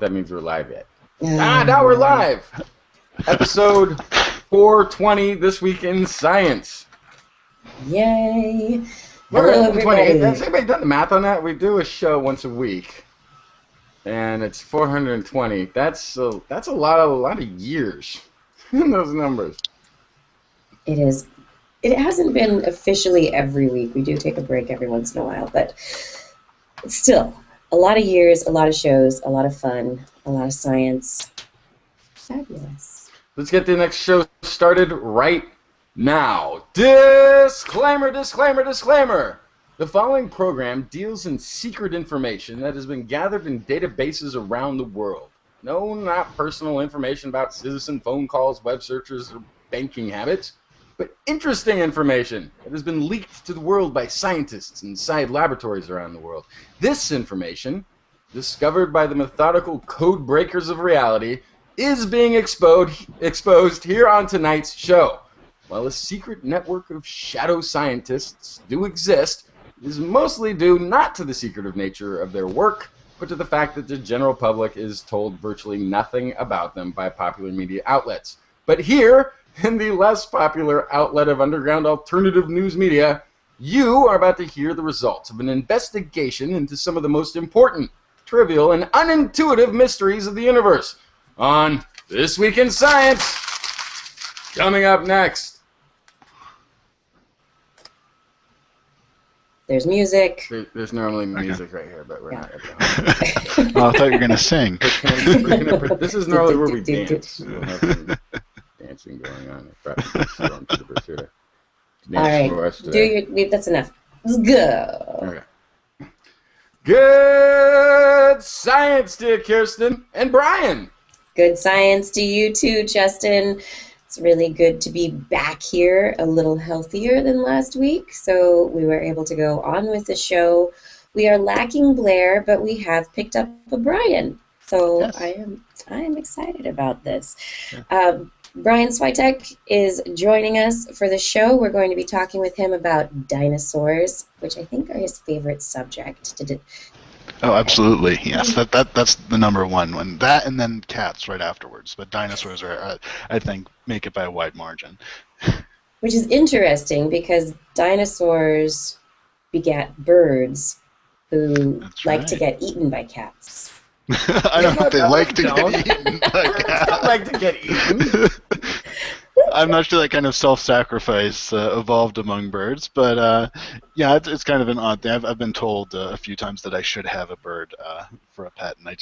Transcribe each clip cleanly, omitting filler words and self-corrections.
that means we're live yet. Now we're live! Episode 420 This Week in Science. Yay! Hello, everybody. Has anybody done the math on that? We do a show once a week, and it's 420. That's a lot of years in those numbers. It is. It hasn't been officially every week. We do take a break every once in a while, but still, a lot of years, a lot of shows, a lot of fun, a lot of science. Fabulous. Let's get the next show started right now. Disclaimer, disclaimer, disclaimer. The following program deals in secret information that has been gathered in databases around the world. No, not personal information about citizen phone calls, web searches, or banking habits, but interesting information that has been leaked to the world by scientists inside laboratories around the world. This information, discovered by the methodical code breakers of reality, is being exposed here on tonight's show. While a secret network of shadow scientists do exist, it is mostly due not to the secretive nature of their work, but to the fact that the general public is told virtually nothing about them by popular media outlets. But here, in the less popular outlet of underground alternative news media, you are about to hear the results of an investigation into some of the most important, trivial, and unintuitive mysteries of the universe on This Week in Science. Coming up next. There's music. There's normally music right here, but we're not. Oh, I thought you were going to sing. This is normally where we dance. We'll have some dancing going on. All right, that's enough. Let's go. Okay. Good science, dear Kirsten and Brian. Good science to you too, Justin. It's really good to be back here, a little healthier than last week, so we were able to go on with the show. We are lacking Blair, but we have picked up a Brian, so yes. I am excited about this. Yeah. Brian Switek is joining us for the show. We're going to be talking with him about dinosaurs, which I think are his favorite subject. Oh, absolutely. Yes, that's the number one. That and then cats right afterwards. But dinosaurs are, I think, make it by a wide margin. Which is interesting because dinosaurs begat birds who like to get eaten by cats. I don't know if they like to get eaten by cats. Don't like to get eaten. I'm not sure that kind of self-sacrifice evolved among birds, but yeah, it's kind of an odd thing. I've been told a few times that I should have a bird for a pet, and I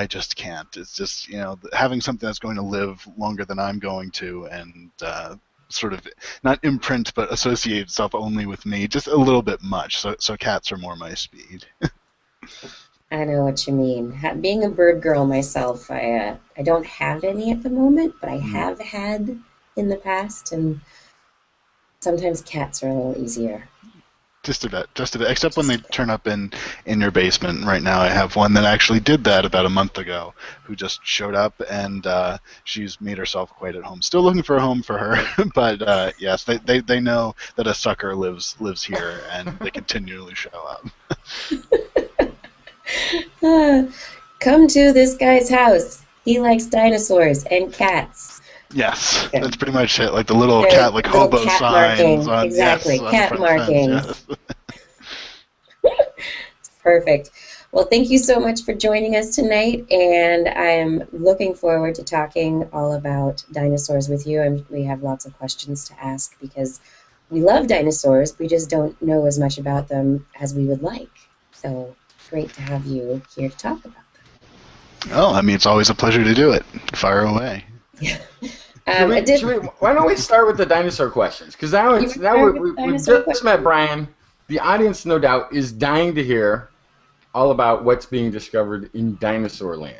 just can't. It's just, having something that's going to live longer than I'm going to, and sort of not imprint but associate itself only with me, just a little bit much. So cats are more my speed. I know what you mean. Being a bird girl myself, I don't have any at the moment, but I have had in the past, and sometimes cats are a little easier. Just a bit. Except when they turn up in your basement. Right now I have one that actually did that about a month ago, who just showed up, and she's made herself quite at home. Still looking for a home for her, but yes, they know that a sucker lives here, and they continually show up. Come to this guy's house. He likes dinosaurs and cats. Yes, okay. That's pretty much it. Like the little cat, like hobo cat signs. Marking. Exactly, yes, cat markings. Yes. Perfect. Well, thank you so much for joining us tonight, and I'm looking forward to talking all about dinosaurs with you. And we have lots of questions to ask because we love dinosaurs. We just don't know as much about them as we would like. So great to have you here to talk about them. Oh, I mean, it's always a pleasure to do it. Fire away. Yeah. Why don't we start with the dinosaur questions? Because now we've just met Brian. The audience, no doubt, is dying to hear all about what's being discovered in Dinosaur Land.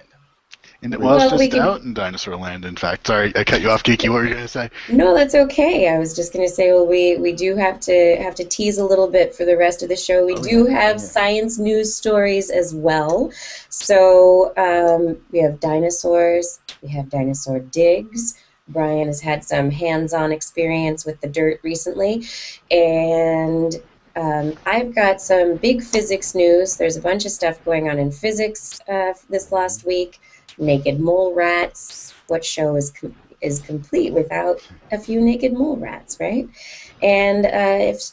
And it was just out in Dinosaur Land, in fact. Sorry, I cut you off, Kiki. What were you going to say? No, that's okay. I was just going to say, well, we do have to tease a little bit for the rest of the show. We do have science news stories as well. So we have dinosaurs. We have dinosaur digs. Brian has had some hands-on experience with the dirt recently. And I've got some big physics news. There's a bunch of stuff going on in physics this last week. Naked mole rats. What show is complete without a few naked mole rats, right? And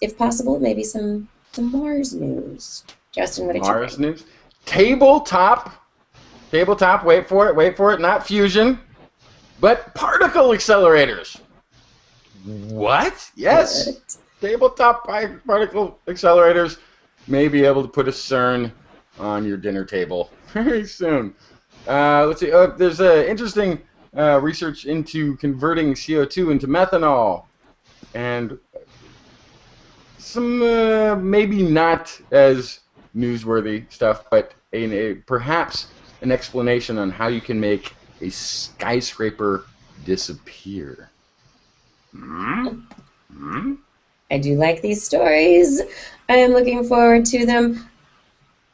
if possible, maybe some Mars news. Justin, what did you Mars think? news. Tabletop. Wait for it. Not fusion, but particle accelerators. What? Yes. What? Tabletop particle accelerators may be able to put a CERN on your dinner table very soon. Let's see. There's interesting research into converting CO2 into methanol, and some maybe not as newsworthy stuff, but perhaps an explanation on how you can make a skyscraper disappear. I do like these stories. I am looking forward to them.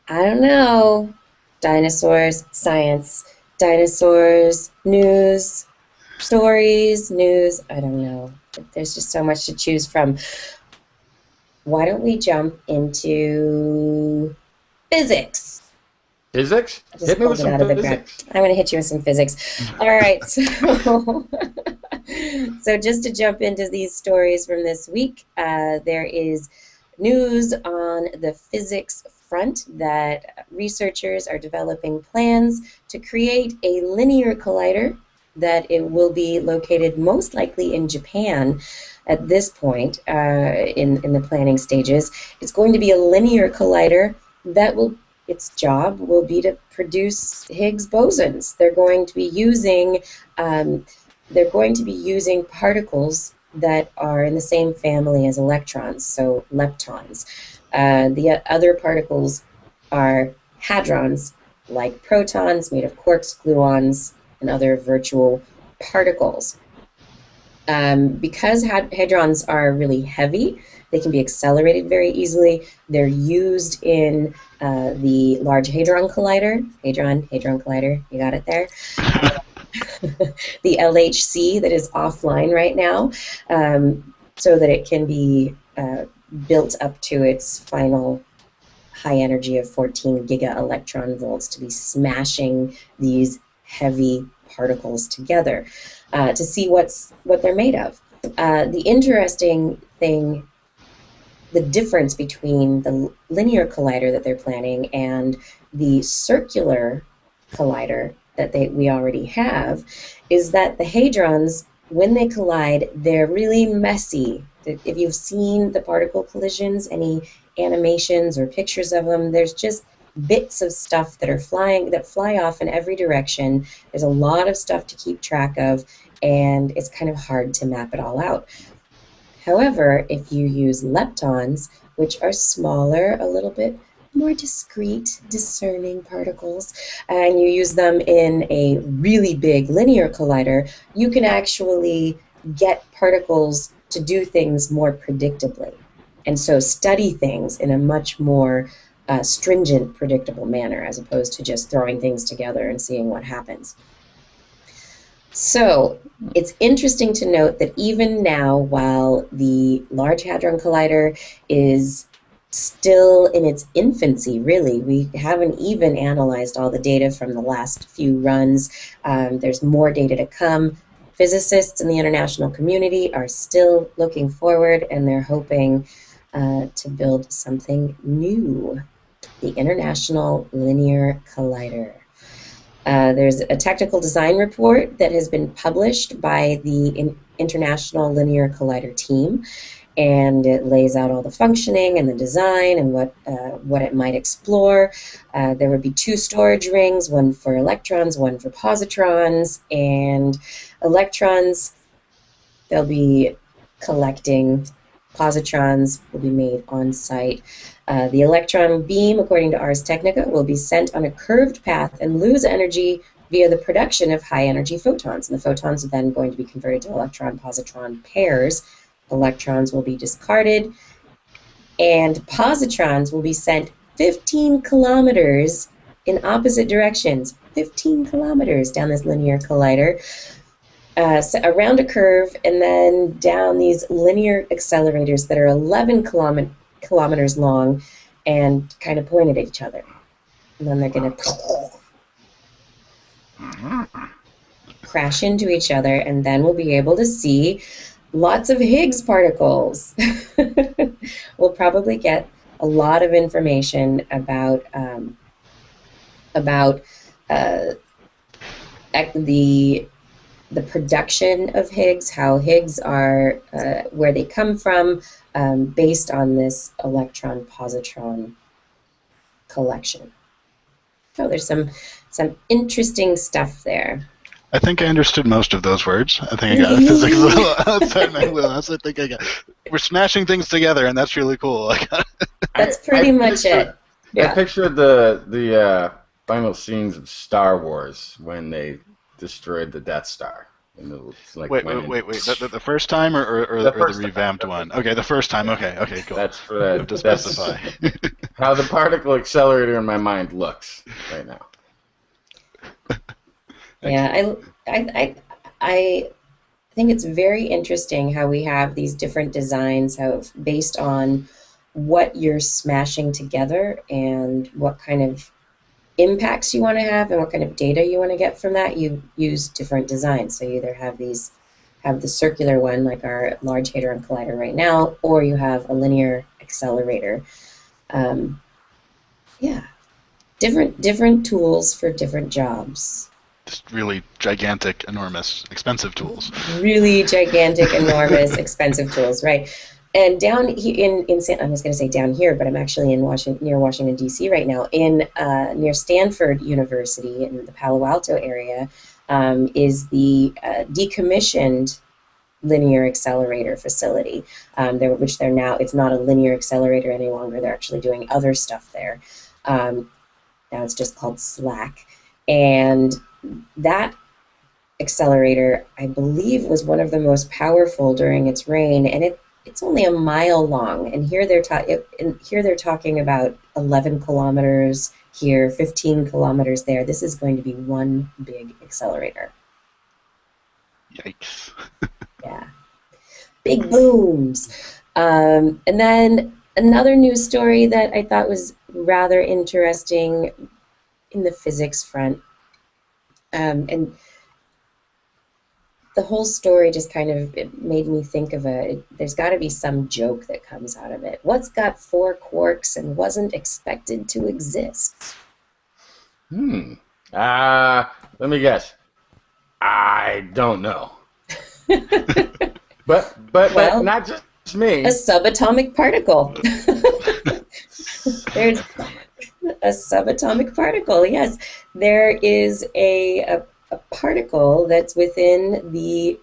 I don't know. Dinosaurs, science. Dinosaurs, news. Stories, news. I don't know. There's just so much to choose from. Why don't we jump into physics? Physics? I just Hit me pulled with it some out of the physics. ground. I'm going to hit you with some physics. All right. So just to jump into these stories from this week, there is news on the physics front that researchers are developing plans to create a linear collider that it will be located most likely in Japan at this point in the planning stages. It's going to be a linear collider that its job will be to produce Higgs bosons. They're going to be using particles that are in the same family as electrons, so leptons. The other particles are hadrons, like protons made of quarks, gluons, and other virtual particles. Because hadrons are really heavy, they can be accelerated very easily. They're used in the Large Hadron Collider. Hadron Collider, you got it there? The LHC that is offline right now, so that it can be built up to its final high energy of 14 giga electron volts to be smashing these heavy particles together to see what they're made of. The interesting thing, the difference between the linear collider that they're planning and the circular collider that we already have, is that the hadrons, when they collide, they're really messy. If you've seen the particle collisions, any animations or pictures of them, there's just bits of stuff that fly off in every direction. There's a lot of stuff to keep track of, and it's kind of hard to map it all out. However, if you use leptons, which are smaller, a little bit more discrete, discerning particles, and you use them in a really big linear collider, you can actually get particles to do things more predictably, and so study things in a much more stringent, predictable manner, as opposed to just throwing things together and seeing what happens. So it's interesting to note that even now, while the Large Hadron Collider is still in its infancy, really, we haven't even analyzed all the data from the last few runs. There's more data to come. Physicists in the international community are still looking forward, and they're hoping to build something new, the International Linear Collider. There's a technical design report that has been published by the International Linear Collider team, and it lays out all the functioning and the design and what it might explore. There would be 2 storage rings, one for electrons, one for positrons, and electrons, they'll be collecting. Positrons will be made on site. The electron beam, according to Ars Technica, will be sent on a curved path and lose energy via the production of high-energy photons. And the photons are then going to be converted to electron-positron pairs. Electrons will be discarded, and positrons will be sent 15 kilometers in opposite directions, 15 kilometers down this linear collider, around a curve, and then down these linear accelerators that are 11 kilometers long and kind of point at each other. And then they're going to crash into each other, and then we'll be able to see lots of Higgs particles. We'll probably get a lot of information about the production of Higgs, how Higgs are, where they come from, based on this electron-positron collection. So there's some interesting stuff there. I think I understood most of those words. I think I got physics a little outside my wheelhouse. I think I got. We're smashing things together, and that's really cool. That's pretty much it. Yeah. I pictured the final scenes of Star Wars when they destroyed the Death Star. And it was like wait. The first time or the revamped one? Okay, the first time. Okay, cool. That's for that. To specify. How the particle accelerator in my mind looks right now. Yeah, I think it's very interesting how we have these different designs based on what you're smashing together and what kind of impacts you want to have and what kind of data you want to get from that. You use different designs. So you either have the circular one like our Large Hadron Collider right now, or you have a linear accelerator. Yeah, different tools for different jobs. Just really gigantic, enormous, expensive tools. Really gigantic, enormous, expensive tools, right? And down in I was going to say down here, but I'm actually in near Washington D.C. right now. Near Stanford University in the Palo Alto area is the decommissioned linear accelerator facility. Which they're now. It's not a linear accelerator any longer. They're actually doing other stuff there. Now it's just called SLAC, and that accelerator, I believe, was one of the most powerful during its reign, and it's only a mile long. And here they're talking about 11 kilometers here, 15 kilometers there. This is going to be one big accelerator. Yikes! Yeah, big booms. And then another news story that I thought was rather interesting in the physics front. And the whole story just kind of made me think of there's got to be some joke that comes out of it. What's got 4 quarks and wasn't expected to exist? Let me guess. I don't know. but Well, not just me. A subatomic particle. There's a subatomic particle, yes. There is a particle that's within the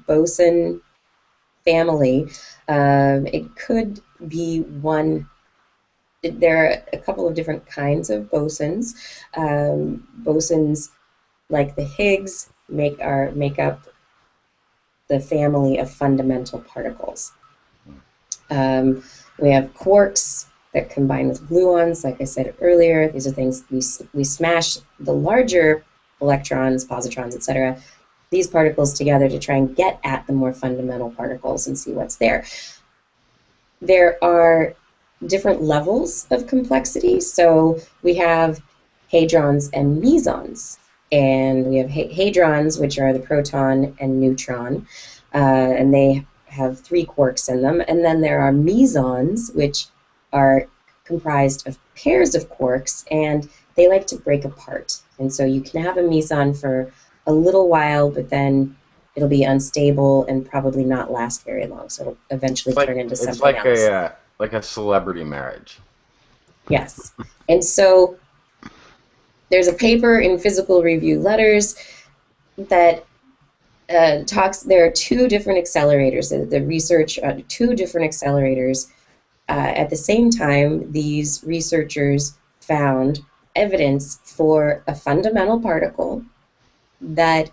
boson family. It could be one. There are a couple of different kinds of bosons. Bosons like the Higgs make up the family of fundamental particles. We have quarks that combine with gluons, like I said earlier. These are things we smash the larger electrons, positrons, etc., these particles together to try and get at the more fundamental particles and see what's there. There are different levels of complexity. So we have hadrons and mesons. And we have hadrons, which are the proton and neutron, and they have 3 quarks in them. And then there are mesons, which are comprised of pairs of quarks, and they like to break apart. And so you can have a meson for a little while, but then it'll be unstable and probably not last very long. So it'll eventually turn into something else. It's like a celebrity marriage. Yes. And so there's a paper in Physical Review Letters that there are 2 different accelerators. The research on 2 different accelerators. At the same time, these researchers found evidence for a fundamental particle that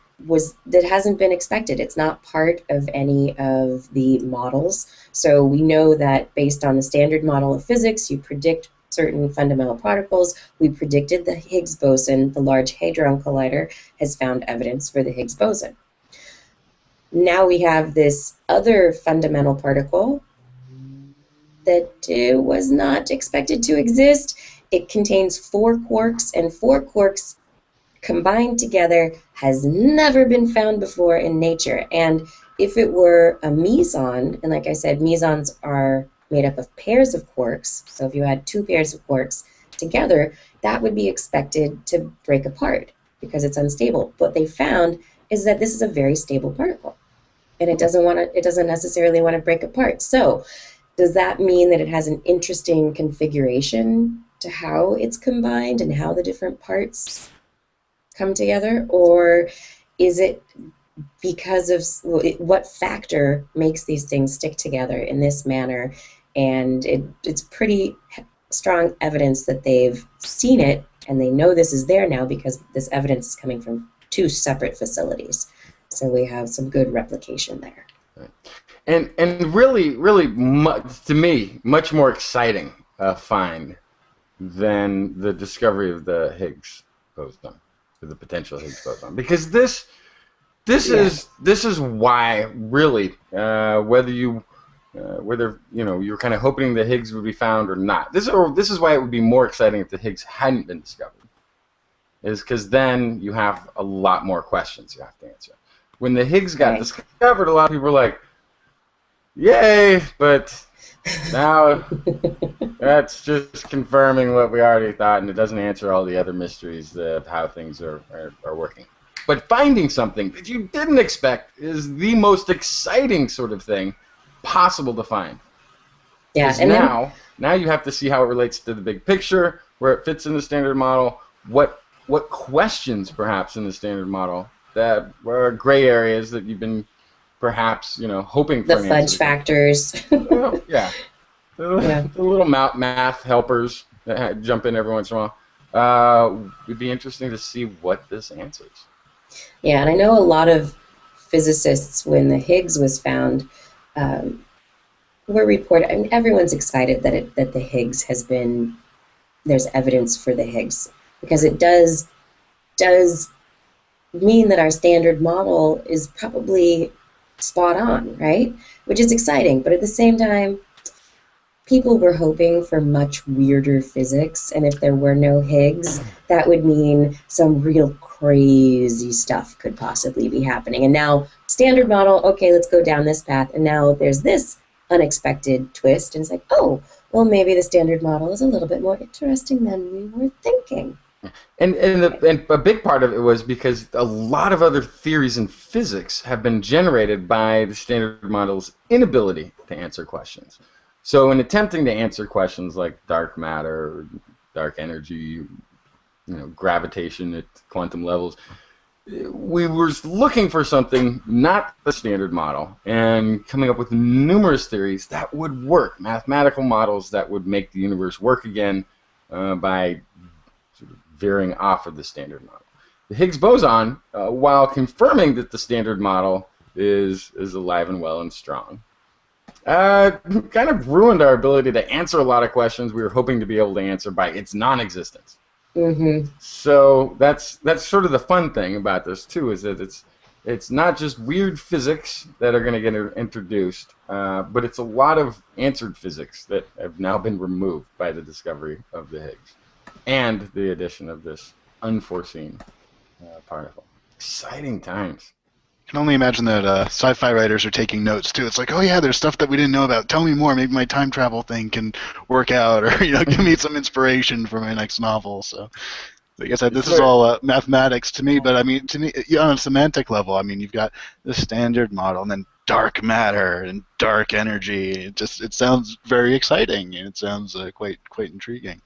hasn't been expected. It's not part of any of the models. So we know that based on the standard model of physics, you predict certain fundamental particles. We predicted the Higgs boson. The Large Hadron Collider has found evidence for the Higgs boson. Now we have this other fundamental particle that was not expected to exist. It contains 4 quarks, and 4 quarks combined together has never been found before in nature. And if it were a meson, and like I said, mesons are made up of pairs of quarks, so if you had 2 pairs of quarks together, that would be expected to break apart because it's unstable. What they found is that this is a very stable particle, and it doesn't necessarily want to break apart. So does that mean that it has an interesting configuration to how it's combined and how the different parts come together? Or is it because of what factor makes these things stick together in this manner? And it's pretty strong evidence that they've seen it and they know this is there now because this evidence is coming from 2 separate facilities. So we have some good replication there. And really, to me, much more exciting find than the discovery of the Higgs boson, or the potential Higgs boson, because this is why really whether you're kind of hoping the Higgs would be found or not. This is why it would be more exciting if the Higgs hadn't been discovered. Is because then you have a lot more questions you have to answer. When the Higgs got discovered, a lot of people were like, "Yay!" But now that's just confirming what we already thought, and it doesn't answer all the other mysteries of how things are working. But finding something that you didn't expect is the most exciting sort of thing possible to find. Yeah, and now you have to see how it relates to the big picture, where it fits in the standard model, what questions perhaps in the standard modle that were gray areas that you've been perhaps hoping for. The fudge factors. Well, yeah. The little math helpers that jump in every once in a while. It'd be interesting to see what this answers. Yeah, and I know a lot of physicists, when the Higgs was found, were reported. I mean, everyone's excited that the Higgs has been. There's evidence for the Higgs because it does mean that our standard model is probably spot on, right? Which is exciting, but at the same time, people were hoping for much weirder physics, and if there were no Higgs, that would mean some real crazy stuff could possibly be happening. And now, standard model, okay, let's go down this path, and now there's this unexpected twist, and it's like, oh, well, maybe the standard model is a little bit more interesting than we were thinking. And a big part of it was because a lot of other theories in physics have been generated by the standard model's inability to answer questions. So in attempting to answer questions like dark matter, dark energy, gravitation at quantum levels, we were looking for something not the standard model and coming up with numerous theories that would work, mathematical models that would make the universe work again by sort of veering off of the standard model. The Higgs boson, while confirming that the standard model is alive and well and strong, kind of ruined our ability to answer a lot of questions we were hoping to be able to answer by its non-existence. Mm-hmm. So that's sort of the fun thing about this too, is that it's not just weird physics that are going to get introduced, but it's a lot of answered physics that have now been removed by the discovery of the Higgs and the addition of this unforeseen particle. Exciting times. I can only imagine that sci-fi writers are taking notes too. It's like, oh yeah, there's stuff that we didn't know about. Tell me more. Maybe my time travel thing can work out, or give me some inspiration for my next novel. So, like I said, this is all mathematics to me. But I mean, to me, on a semantic level, I mean, you've got the standard model, and then dark matter and dark energy. It sounds very exciting, and it sounds quite intriguing.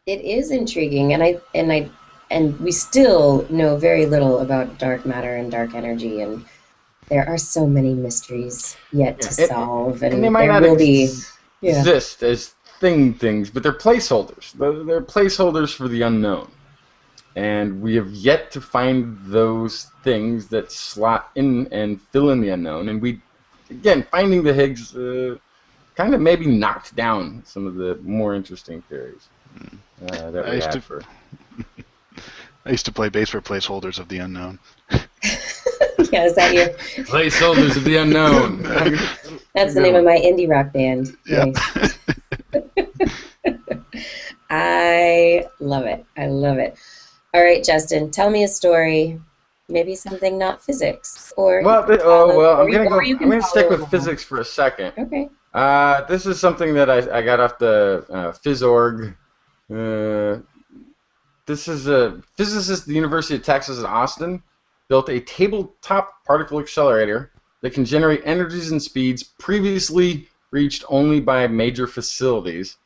It is intriguing, and we still know very little about dark matter and dark energy, and there are so many mysteries yet to solve, and they might not exist as things, but they're placeholders. They're placeholders for the unknown, and we have yet to find those things that slot in and fill in the unknown. And finding the Higgs kind of maybe knocked down some of the more interesting theories that we had for. I used to play base for placeholders of the unknown. Yeah, is that your... Placeholders of the unknown. That's the name of my indie rock band. Yeah. Nice. I love it. I love it. All right, Justin, tell me a story. Maybe something not physics, or Well, I'm gonna stick with along. physics for a second. Okay. This is something that I got off the Phys.org. This is a physicist at the University of Texas at Austin built a tabletop particle accelerator that can generate energies and speeds previously reached only by major facilities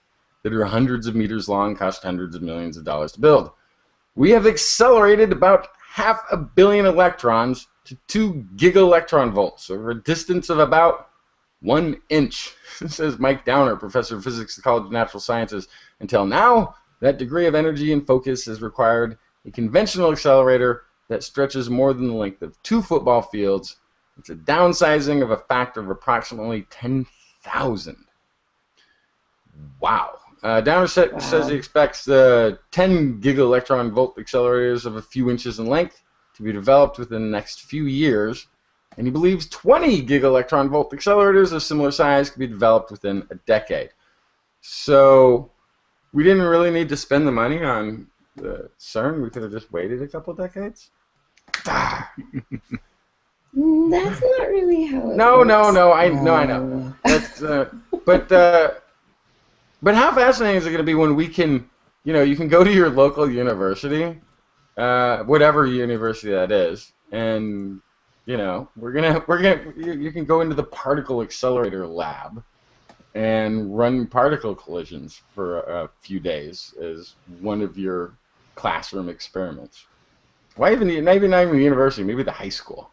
that are hundreds of meters long, cost hundreds of millions of dollars to build. We have accelerated about 500 million electrons to 2 gigaelectron volts over a distance of about 1 inch, says Mike Downer, professor of physics at the College of Natural Sciences. Until now, that degree of energy and focus has required a conventional accelerator that stretches more than the length of 2 football fields. It's a downsizing of a factor of approximately 10,000. Wow. Downer says he expects 10 gigaelectron volt accelerators of a few inches in length to be developed within the next few years, and he believes 20 gigaelectron volt accelerators of similar size could be developed within a decade. So we didn't really need to spend the money on the CERN. We could have just waited a couple decades. That's not really how it works. No. I know. That's but how fascinating is it going to be when we can, you can go to your local university, whatever university that is, and you can go into the particle accelerator lab and run particle collisions for a few days as one of your classroom experiments. Why not even the university? Maybe the high school.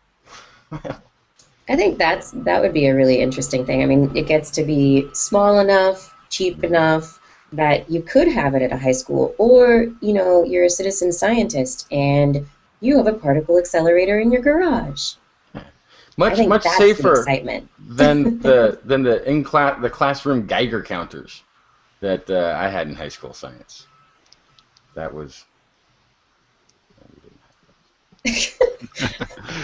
I think that would be a really interesting thing. I mean, it gets to be small enough, cheap enough that you could have it at a high school, or you're a citizen scientist and you have a particle accelerator in your garage. Much that's safer excitement. than the classroom Geiger counters that I had in high school science. That was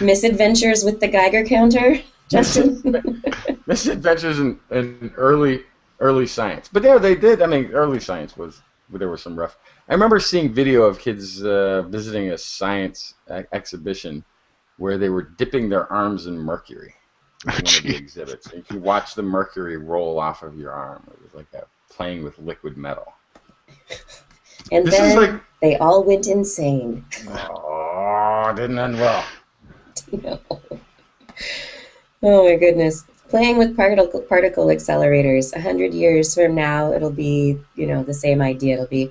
Misadventures with the Geiger counter, Justin. Misadventures in early science. But yeah, they did. I mean, early science there was some rough. I remember seeing video of kids visiting a science exhibition where they were dipping their arms in mercury. One of the exhibits. And you watch the mercury roll off of your arm. It was like playing with liquid metal. And then they all went insane. Oh, it didn't end well. No. Oh my goodness. Playing with particle accelerators. 100 years from now, it'll be, the same idea. It'll be,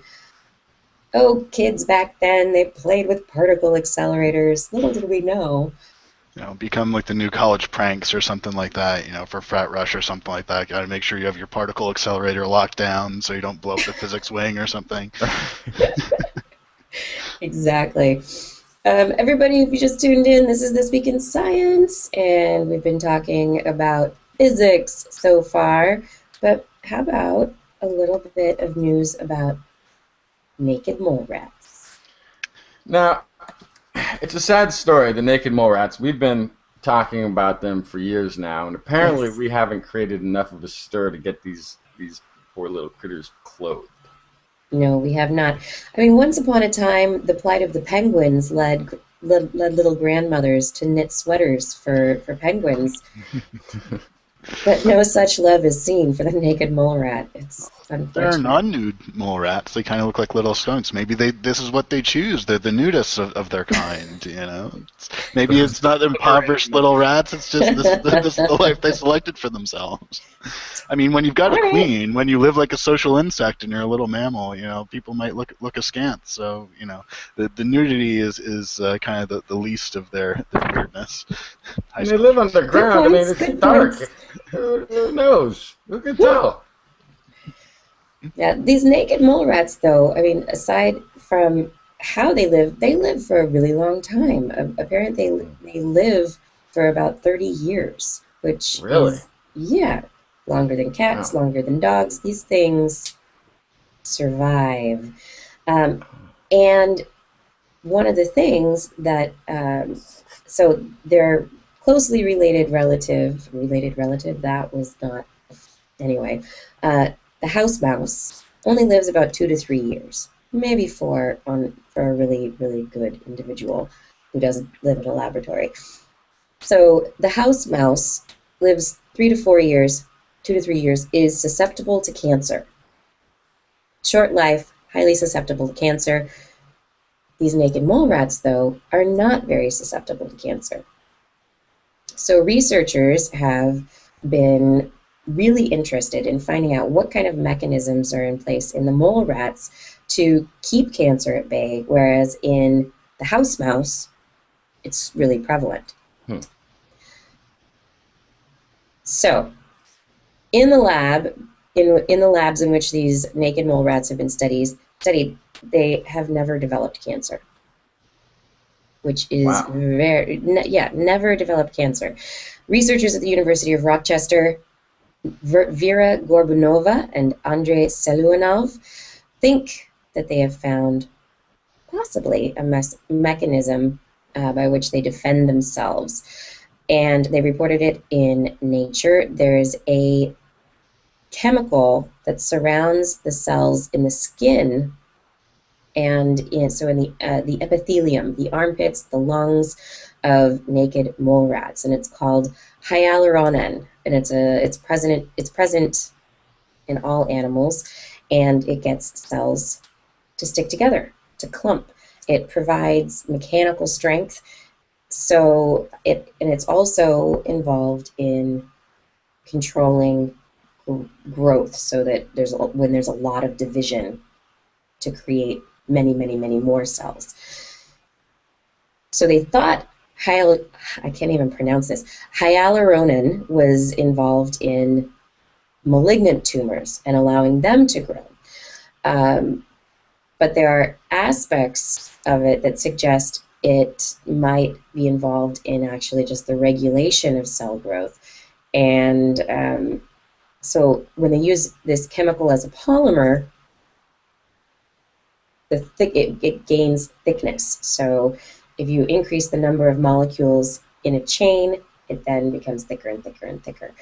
kids back then, they played with particle accelerators. Little did we know. Become like the new college pranks or something like that, for Frat Rush or something like that. Got to make sure you have your particle accelerator locked down so you don't blow up the physics wing or something. Exactly. Everybody, if you just tuned in, this is This Week in Science, and we've been talking about physics so far, but how about a little bit of news about naked mole rats? Now, it's a sad story, the naked mole rats. We've been talking about them for years now, and apparently we haven't created enough of a stir to get these poor little critters clothed. No, we have not. I mean, once upon a time, the plight of the penguins led little grandmothers to knit sweaters for penguins. But no such love is seen for the naked mole rat. It's unfortunate. They're non-nude mole rats. They kind of look like little skunks. Maybe this is what they choose. They're the nudists of their kind, Maybe it's not impoverished little rats. It's just this is the life they selected for themselves. I mean, when you've got a queen, when you live like a social insect and you're a little mammal, people might look askance. So, the nudity is kind of the least of their weirdness. And they live underground. I mean, it's dark. Who knows? Who can tell? Yeah, these naked mole rats, though, I mean, aside from how they live for a really long time. Apparently, they live for about 30 years, which is, longer than cats, longer than dogs. These things survive. And one of the things that, so they're closely related relative, that was not, anyway, the house mouse only lives about 2 to 3 years, maybe 4 for a really, really good individual who doesn't live in a laboratory. So the house mouse lives 3 to 4 years, 2 to 3 years, is susceptible to cancer. Short life, highly susceptible to cancer. These naked mole rats, though, are not very susceptible to cancer. So researchers have been really interested in finding out what kind of mechanisms are in place in the mole rats to keep cancer at bay, whereas in the house mouse, it's really prevalent. So in the lab, in the labs in which these naked mole rats have been studied, they have never developed cancer, which is never developed cancer. Researchers at the University of Rochester, Vera Gorbunova and Andrei Seluanov, think that they have found possibly a mechanism by which they defend themselves. And they reported it in Nature. There's a chemical that surrounds the cells in the skin and in the epithelium, the armpits, the lungs of naked mole rats, and it's called hyaluronan, and it's present in all animals, and it gets cells to stick together, to clump. It provides mechanical strength, it's also involved in controlling growth, so that when there's a lot of division to create many, many, many more cells. So they thought I can't even pronounce this. Hyaluronan was involved in malignant tumors and allowing them to grow. But there are aspects of it that suggest it might be involved in actually just the regulation of cell growth. And so when they use this chemical as a polymer, it gains thickness. So if you increase the number of molecules in a chain, it then becomes thicker and thicker and thicker.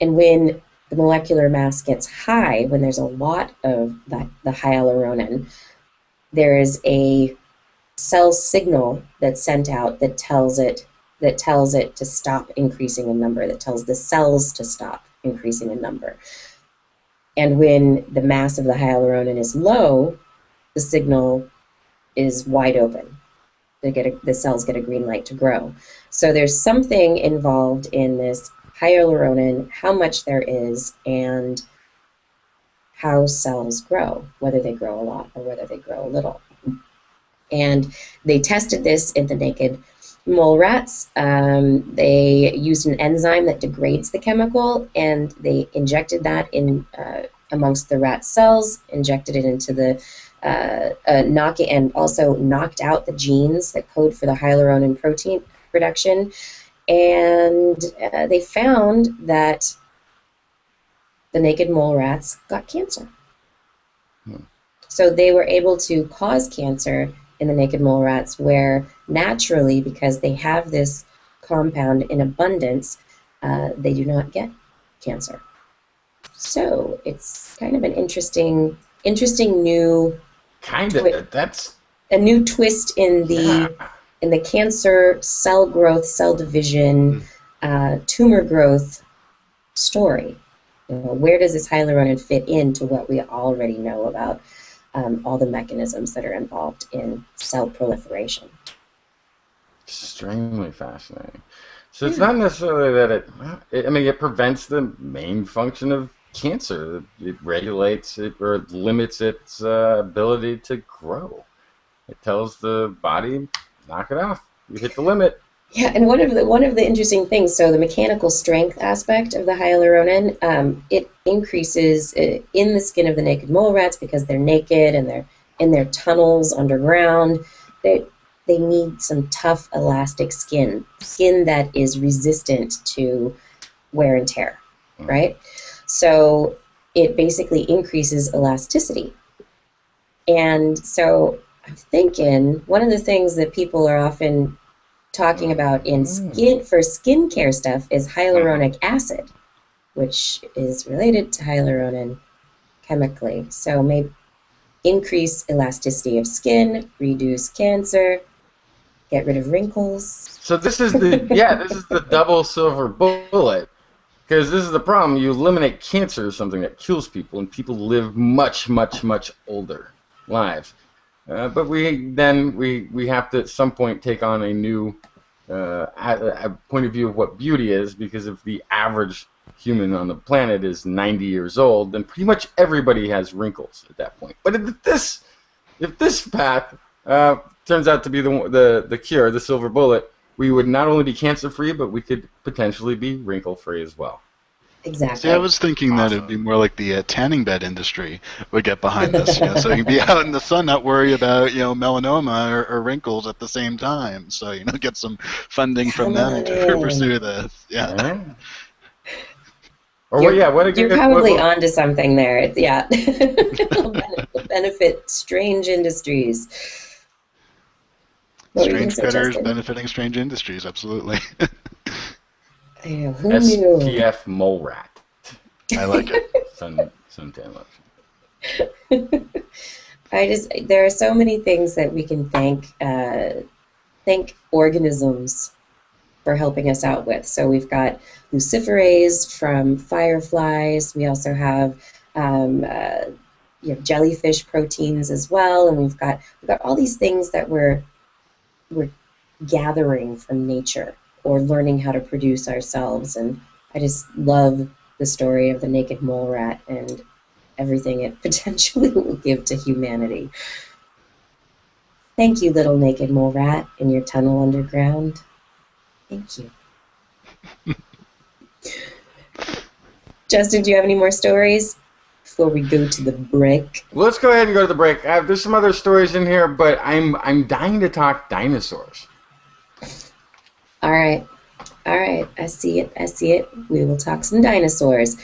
And when the molecular mass gets high, when there's a lot of the hyaluronan, there is a cell signal that's sent out that tells it to stop increasing in number, that tells the cells to stop increasing in number. And when the mass of the hyaluronan is low, the signal is wide open. The cells get a green light to grow. So there's something involved in this hyaluronan, how much there is, and how cells grow, whether they grow a lot or whether they grow a little. And they tested this in the naked mole rats. They used an enzyme that degrades the chemical, and they injected that in amongst the rat cells, injected it into the and also knocked out the genes that code for the hyaluronan protein production. And they found that the naked mole rats got cancer. So they were able to cause cancer in the naked mole rats, where naturally, because they have this compound in abundance, they do not get cancer. So it's kind of an interesting new that's a new twist in the cancer cell growth, cell division, tumor growth story. Where does this hyaluronan fit into what we already know about all the mechanisms that are involved in cell proliferation? Extremely fascinating. So it's not necessarily that it prevents the main function of cancer. It regulates it or limits its ability to grow. It tells the body, knock it off. You hit the limit. Yeah, and one of the interesting things, so the mechanical strength aspect of the hyaluronan, it increases in the skin of the naked mole rats because they're naked and they're in their tunnels underground. They need some tough, elastic skin that is resistant to wear and tear, right? So it basically increases elasticity. And so I'm thinking one of the things that people are often talking about in skincare stuff is hyaluronic acid, which is related to hyaluronan chemically. So maybe increase elasticity of skin, reduce cancer, get rid of wrinkles. So this is the double silver bullet. Because this is the problem. You eliminate cancer, something that kills people, and people live much, much, much older lives. But we have to at some point take on a new a point of view of what beauty is, because if the average human on the planet is 90 years old, then pretty much everybody has wrinkles at that point. But if this path turns out to be the cure, the silver bullet, we would not only be cancer-free, but we could potentially be wrinkle-free as well. Exactly. See, I was thinking that it'd be more like the tanning bed industry would get behind this, so you can be out in the sun, not worry about melanoma or wrinkles at the same time. So get some funding from them to pursue this. Yeah. Or you're probably onto something there. Yeah, it'll benefit strange industries. Strange critters benefiting strange industries, absolutely. Yeah, who knew? SPF mole rat. I like it. Suntan lotion. There are so many things that we can thank organisms for helping us out with. So we've got luciferase from fireflies. We also have jellyfish proteins as well, and we've got all these things that we're gathering from nature or learning how to produce ourselves. And I just love the story of the naked mole rat and everything it potentially will give to humanity. Thank you, little naked mole rat in your tunnel underground. Thank you. Justin, do you have any more stories before we go to the break? Let's go ahead and go to the break. There's some other stories in here, but I'm dying to talk dinosaurs. All right. I see it. We will talk some dinosaurs.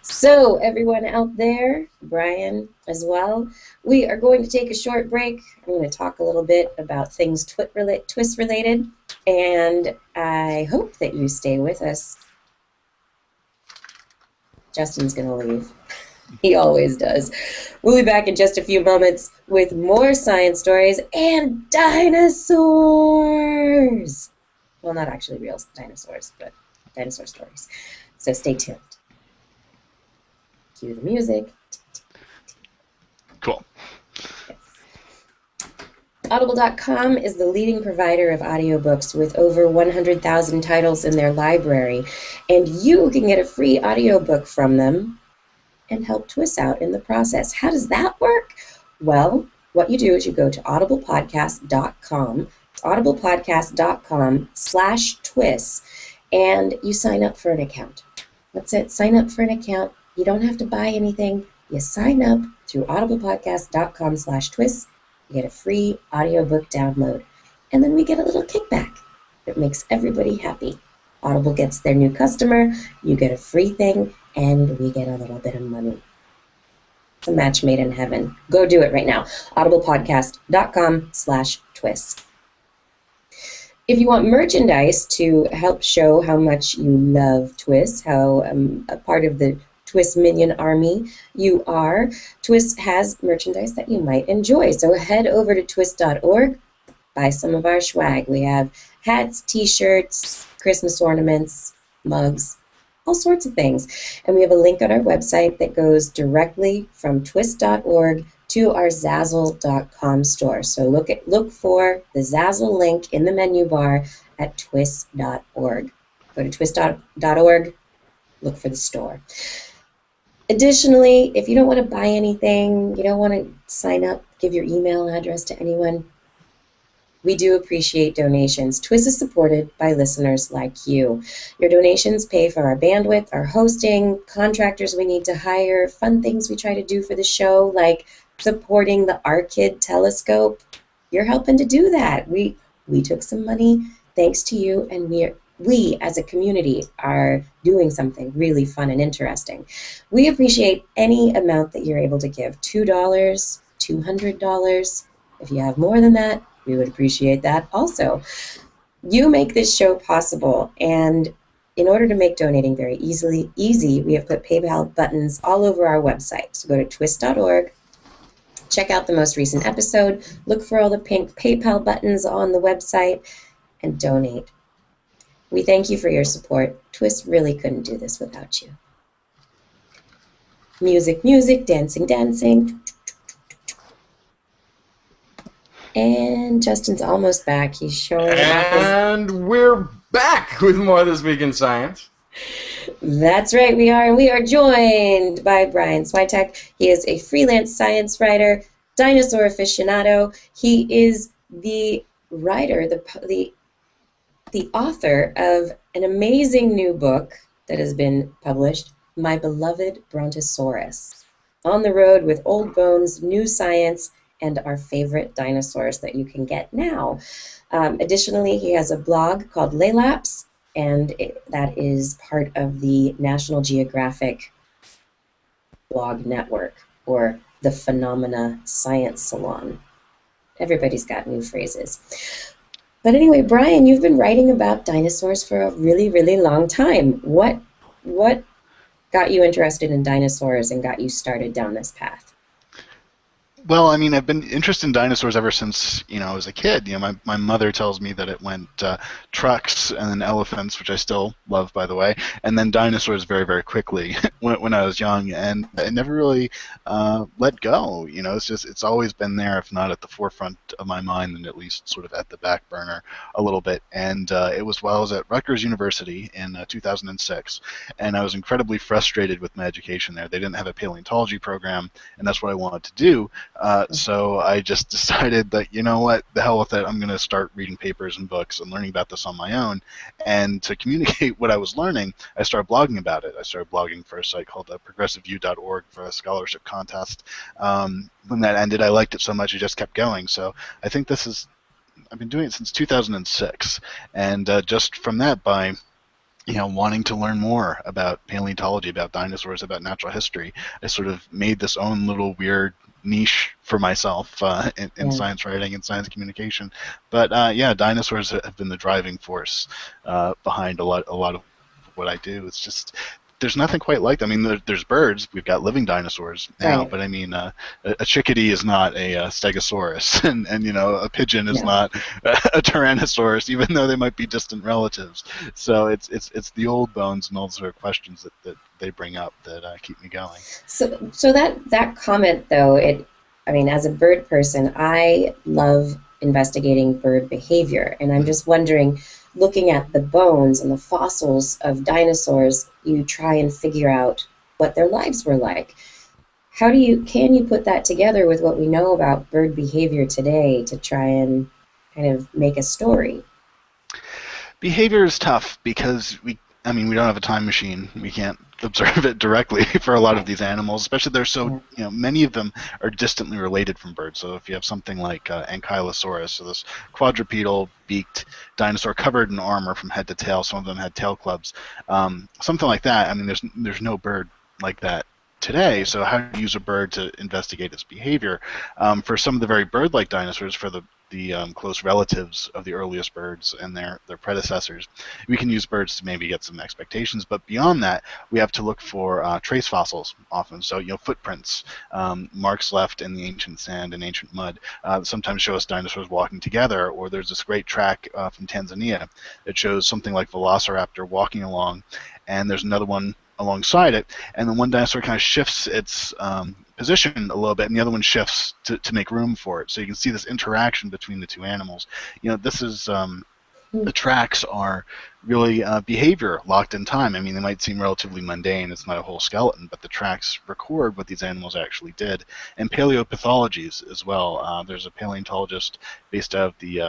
So, everyone out there, Brian as well, we are going to take a short break. I'm going to talk a little bit about things TWIS related, and I hope that you stay with us. Justin's going to leave. He always does. We'll be back in just a few moments with more science stories and dinosaurs. Well, not actually real dinosaurs, but dinosaur stories. So stay tuned. Cue the music. Cool. Yes. Audible.com is the leading provider of audiobooks with over 100,000 titles in their library, and you can get a free audiobook from them and help TWIS out in the process. How does that work? Well, what you do is you go to audiblepodcast.com. It's audiblepodcast.com/TWIS, and you sign up for an account. That's it. Sign up for an account. You don't have to buy anything. You sign up through audiblepodcast.com/TWIS. You get a free audiobook download, and then we get a little kickback. It makes everybody happy. Audible gets their new customer, you get a free thing, and we get a little bit of money. It's a match made in heaven. Go do it right now. audiblepodcast.com/TWIS. If you want merchandise to help show how much you love TWIS, how a part of the TWIS Minion Army you are, TWIS has merchandise that you might enjoy. So head over to twis.org, buy some of our swag. We have hats, t-shirts, Christmas ornaments, mugs, all sorts of things. And we have a link on our website that goes directly from twis.org to our Zazzle.com store. So look for the Zazzle link in the menu bar at twis.org. Go to twis.org, look for the store. Additionally, if you don't want to buy anything, you don't want to sign up, give your email address to anyone, we do appreciate donations. TWIS is supported by listeners like you. Your donations pay for our bandwidth, our hosting, contractors we need to hire, fun things we try to do for the show, like supporting the ARKid telescope. You're helping to do that. We took some money thanks to you, and we as a community are doing something really fun and interesting. We appreciate any amount that you're able to give. $2, $200, If you have more than that, we would appreciate that also. You make this show possible, and in order to make donating very easy, we have put PayPal buttons all over our website. So go to twist.org, check out the most recent episode, look for all the pink PayPal buttons on the website, and donate. We thank you for your support. TWIS really couldn't do this without you. Music, music, dancing, dancing. And Justin's almost back. He's showing off his... And we're back with more This Week in Science. That's right, we are. And we are joined by Brian Switek. He is a freelance science writer, dinosaur aficionado. He is the writer, the author of an amazing new book that has been published, My Beloved Brontosaurus. On the road with old bones, new science, and our favorite dinosaurs that you can get now. Additionally, he has a blog called Laylaps, and that is part of the National Geographic blog network, or the Phenomena Science Salon. Everybody's got new phrases. But anyway, Brian, you've been writing about dinosaurs for a really, really long time. What got you interested in dinosaurs and got you started down this path? Well, I mean, I've been interested in dinosaurs ever since, I was a kid. My mother tells me that it went trucks and then elephants, which I still love, by the way, and then dinosaurs very, very quickly when I was young, and it never really let go. It's always been there, if not at the forefront of my mind, then at least sort of at the back burner a little bit. And it was while I was at Rutgers University in 2006, and I was incredibly frustrated with my education there. They didn't have a paleontology program, and that's what I wanted to do. So I just decided that, you know what, the hell with it, I'm going to start reading papers and books and learning about this on my own. And to communicate what I was learning, I started blogging about it. I started blogging for a site called progressiveview.org for a scholarship contest. When that ended, I liked it so much I just kept going. So I think I've been doing it since 2006. And just from that, by wanting to learn more about paleontology, about dinosaurs, about natural history, I sort of made this own little weird niche for myself in science writing and science communication. But dinosaurs have been the driving force behind a lot of what I do. It's just there's nothing quite like that. I mean, there's birds. We've got living dinosaurs now, right. But I mean, a chickadee is not a stegosaurus, and a pigeon is not a tyrannosaurus, even though they might be distant relatives. So it's the old bones and all sort of questions that they bring up that keep me going. So that comment, though, as a bird person, I love investigating bird behavior, and I'm just wondering, looking at the bones and the fossils of dinosaurs, you try and figure out what their lives were like. Can you put that together with what we know about bird behavior today to try and kind of make a story? Behavior is tough because we don't have a time machine. We can't observe it directly for a lot of these animals, especially they're so, many of them are distantly related from birds. So if you have something like Ankylosaurus, so this quadrupedal beaked dinosaur covered in armor from head to tail, some of them had tail clubs, something like that. I mean, there's no bird like that today, so how do you use a bird to investigate its behavior? For some of the very bird-like dinosaurs, for the close relatives of the earliest birds and their predecessors, we can use birds to maybe get some expectations, but beyond that, we have to look for trace fossils often. So, footprints, marks left in the ancient sand and ancient mud, sometimes show us dinosaurs walking together, or there's this great track from Tanzania that shows something like Velociraptor walking along, and there's another one alongside it, and then one dinosaur kind of shifts its position a little bit, and the other one shifts to make room for it. So you can see this interaction between the two animals. This is the tracks are really behavior locked in time. I mean, they might seem relatively mundane. It's not a whole skeleton, but the tracks record what these animals actually did. And paleopathologies as well. There's a paleontologist based out of the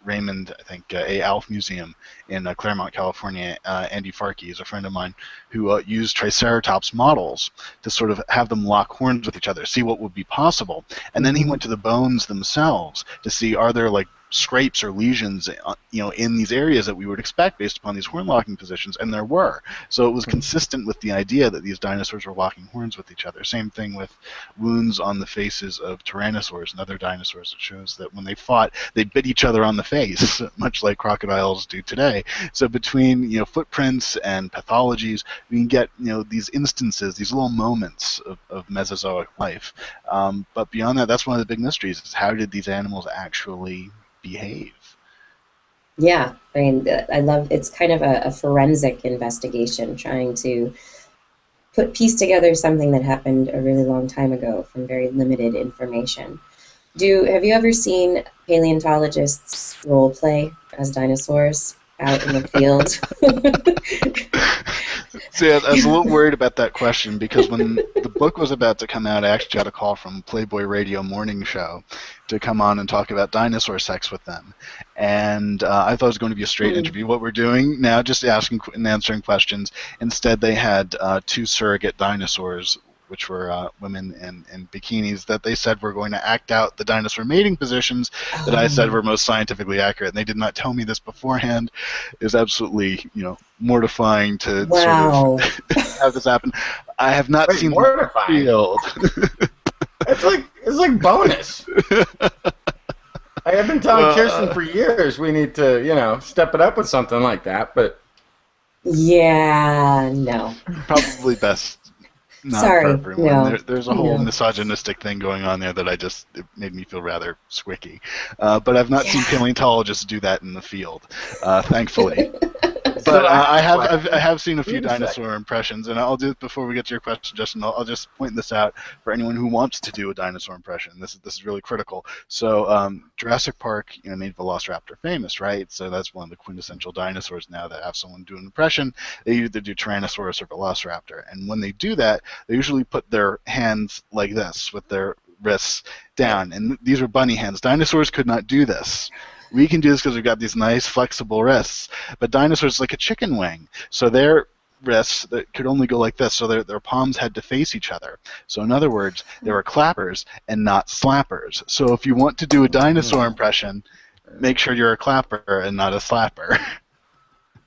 Raymond, A. Alf Museum in Claremont, California. Andy Farkey is a friend of mine who used Triceratops models to sort of have them lock horns with each other, see what would be possible. And then he went to the bones themselves to see, are there like scrapes or lesions, in these areas that we would expect based upon these horn locking positions, and there were. So it was consistent with the idea that these dinosaurs were locking horns with each other. Same thing with wounds on the faces of tyrannosaurs and other dinosaurs. It shows that when they fought, they bit each other on the face, much like crocodiles do today. So between footprints and pathologies, we can get these instances, these little moments of Mesozoic life. But beyond that, that's one of the big mysteries: is how did these animals actually behave? Yeah, I mean, I love it's kind of a forensic investigation, trying to piece together something that happened a really long time ago from very limited information. Have you ever seen paleontologists role play as dinosaurs out in the field? See, I was a little worried about that question, because when the book was about to come out, I actually got a call from Playboy Radio morning show to come on and talk about dinosaur sex with them. And I thought it was going to be a straight interview. What we're doing now, just asking and answering questions. Instead, they had 2 surrogate dinosaurs, which were women in bikinis, that they said were going to act out the dinosaur mating positions that I said were most scientifically accurate. And they did not tell me this beforehand. It was absolutely, mortifying to sort of have this happen. I have not seen mortifying. The field. It's like bonus. I have been telling Kirsten for years we need to, step it up with something like that, but yeah, no. Probably best not for everyone. No. There's a whole misogynistic thing going on there that it made me feel rather squicky. But I've not seen paleontologists do that in the field, thankfully. But I have seen a few dinosaur impressions, and I'll do it before we get to your question, Justin. I'll just point this out for anyone who wants to do a dinosaur impression. This is really critical. So Jurassic Park, made Velociraptor famous, right? So that's one of the quintessential dinosaurs now that have someone do an impression. They either do Tyrannosaurus or Velociraptor, and when they do that, they usually put their hands like this with their wrists down, and these are bunny hands. Dinosaurs could not do this. We can do this because we've got these nice flexible wrists, but dinosaurs like a chicken wing, so their wrists that could only go like this, so their palms had to face each other. So in other words, they were clappers and not slappers. So if you want to do a dinosaur impression, make sure you're a clapper and not a slapper.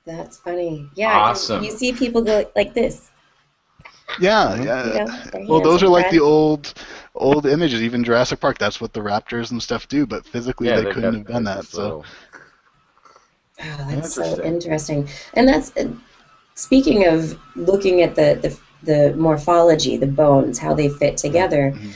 That's funny. Yeah, awesome. You see people go like this. Yeah. Well, those are like the old images. Even Jurassic Park, that's what the raptors and stuff do. But physically, they couldn't have done that. So. Oh, that's so interesting. And that's speaking of looking at the morphology, the bones, how they fit together. Mm-hmm.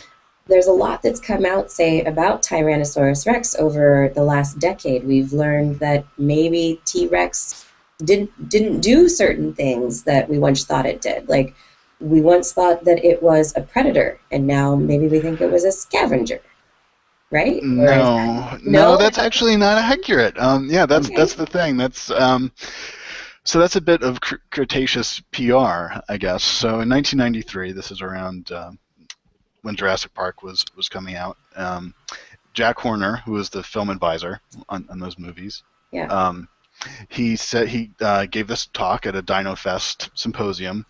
There's a lot that's come out, say, about Tyrannosaurus rex over the last decade. We've learned that maybe T-Rex didn't do certain things that we once thought it did. Like, we once thought that it was a predator, and now maybe we think it was a scavenger, right? No, that's actually not accurate. That's the thing. That's so that's a bit of Cretaceous PR, I guess. So in 1993, this is around when Jurassic Park was coming out. Jack Horner, who was the film advisor on those movies, he said he gave this talk at a DinoFest symposium,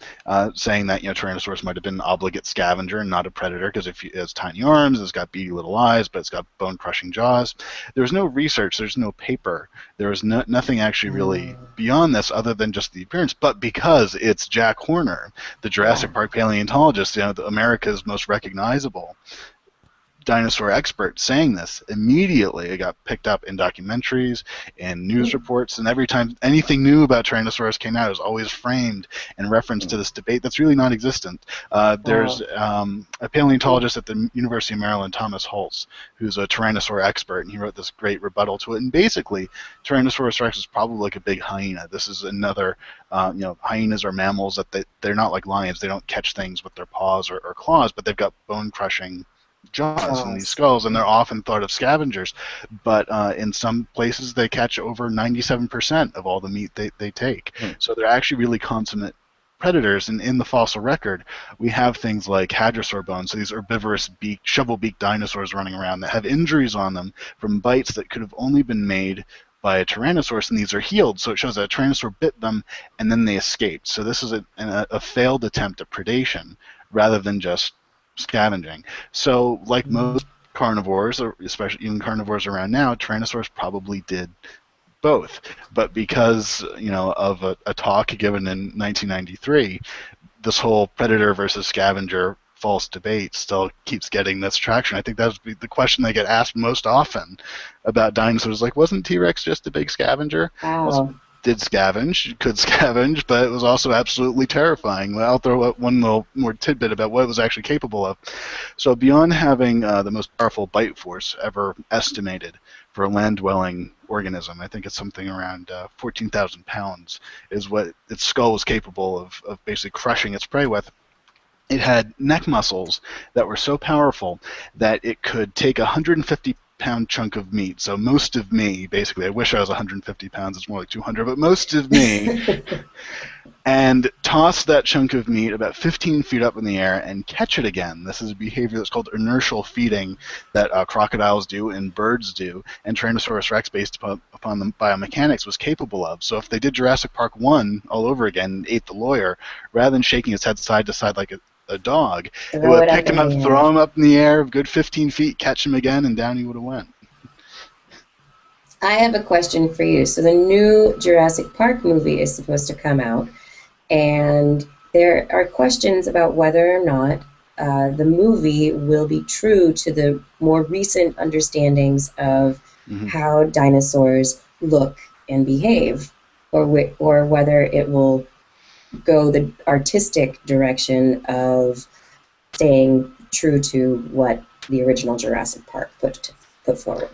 saying that Tyrannosaurus might have been an obligate scavenger and not a predator, because it has tiny arms, it's got beady little eyes, but it's got bone-crushing jaws. There was no research, there's no paper, there was nothing actually really beyond this other than just the appearance. But because it's Jack Horner, the Jurassic Park paleontologist, America's most recognizable dinosaur expert, saying this, immediately it got picked up in documentaries and news reports, and every time anything new about Tyrannosaurus came out, it was always framed in reference to this debate that's really non-existent. There's a paleontologist at the University of Maryland, Thomas Holtz, who's a Tyrannosaur expert, and he wrote this great rebuttal to it. And basically, Tyrannosaurus rex is probably like a big hyena. This is another, hyenas are mammals that they're not like lions. They don't catch things with their paws or claws, but they've got bone-crushing jaws in these skulls, and they're often thought of scavengers, but in some places they catch over 97% of all the meat they take. So they're actually really consummate predators. And in the fossil record, we have things like hadrosaur bones, so these herbivorous shovel-beaked dinosaurs running around that have injuries on them from bites that could have only been made by a Tyrannosaurus, and these are healed. So it shows that a Tyrannosaur bit them and then they escaped. So this is a failed attempt at predation rather than just scavenging. So like most carnivores, or especially even carnivores around now, Tyrannosaurus probably did both. But because of a talk given in 1993, this whole predator versus scavenger false debate still keeps getting this traction. I think that's the question they get asked most often about dinosaurs. Like, wasn't T-Rex just a big scavenger? Wow. Could scavenge, but it was also absolutely terrifying. I'll throw out one little more tidbit about what it was actually capable of. So beyond having the most powerful bite force ever estimated for a land-dwelling organism, I think it's something around 14,000 pounds, is what its skull was capable of basically crushing its prey with. It had neck muscles that were so powerful that it could take a 150-pound chunk of meat. So most of me, basically, I wish I was 150 pounds, it's more like 200, but most of me, and toss that chunk of meat about 15 feet up in the air and catch it again. This is a behavior that's called inertial feeding that crocodiles do and birds do, and Tyrannosaurus rex, based upon the biomechanics, was capable of. So if they did Jurassic Park 1 all over again and ate the lawyer, rather than shaking its head side to side like a dog, it would pick him up, throw him up in the air, a good 15 feet, catch him again, and down he would have went. I have a question for you. So the new Jurassic Park movie is supposed to come out, and there are questions about whether or not the movie will be true to the more recent understandings of how dinosaurs look and behave, or whether it will go the artistic direction of staying true to what the original Jurassic Park put forward.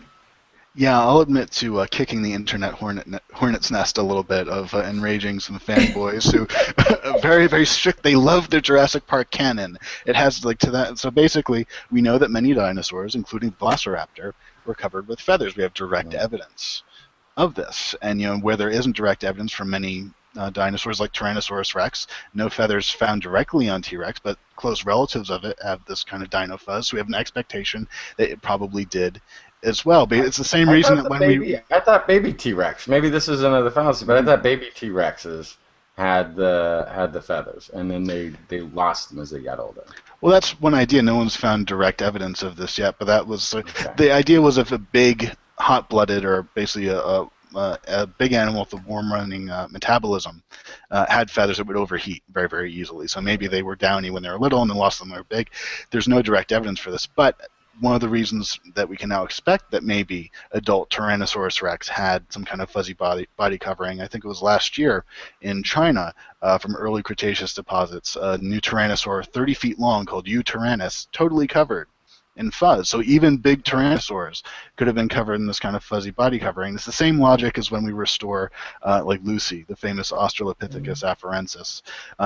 Yeah, I'll admit to kicking the internet hornet's nest a little bit of enraging some fanboys who very, very strict. They love their Jurassic Park canon. It has like to that. So basically, we know that many dinosaurs, including Velociraptor, were covered with feathers. We have direct evidence of this, and where there isn't direct evidence from many dinosaurs like Tyrannosaurus rex, no feathers found directly on T-Rex, but close relatives of it have this kind of dino fuzz. So we have an expectation that it probably did as well. But it's the same reason that when I thought baby T-Rex, maybe this is another fallacy, but I thought baby T-Rexes had the feathers, and then they lost them as they got older. Well, that's one idea. No one's found direct evidence of this yet, but that was the idea was if a big hot-blooded or basically a big animal with a warm-running metabolism had feathers, it would overheat very, very easily. So maybe they were downy when they were little and then lost them when they were big. There's no direct evidence for this, but one of the reasons that we can now expect that maybe adult Tyrannosaurus rex had some kind of fuzzy body covering, I think it was last year in China from early Cretaceous deposits, a new Tyrannosaur 30 feet long called U. tyrannus, totally covered in fuzz. So even big tyrannosaurs could have been covered in this kind of fuzzy body covering. It's the same logic as when we restore like Lucy, the famous Australopithecus afarensis.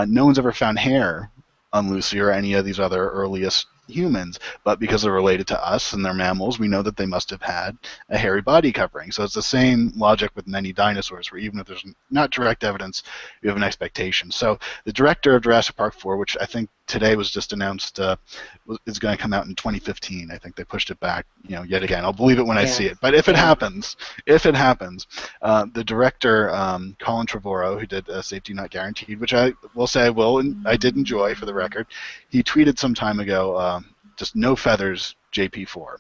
No one's ever found hair on Lucy or any of these other earliest humans, but because they're related to us and they're mammals, we know that they must have had a hairy body covering. So it's the same logic with many dinosaurs, where even if there's not direct evidence, you have an expectation. So the director of Jurassic Park 4, which I think today was just announced, is going to come out in 2015. I think they pushed it back, yet again. I'll believe it when I see it. But if it happens, the director, Colin Trevorrow, who did Safety Not Guaranteed, which I will say I did enjoy for the record, he tweeted some time ago, just no feathers, JP4.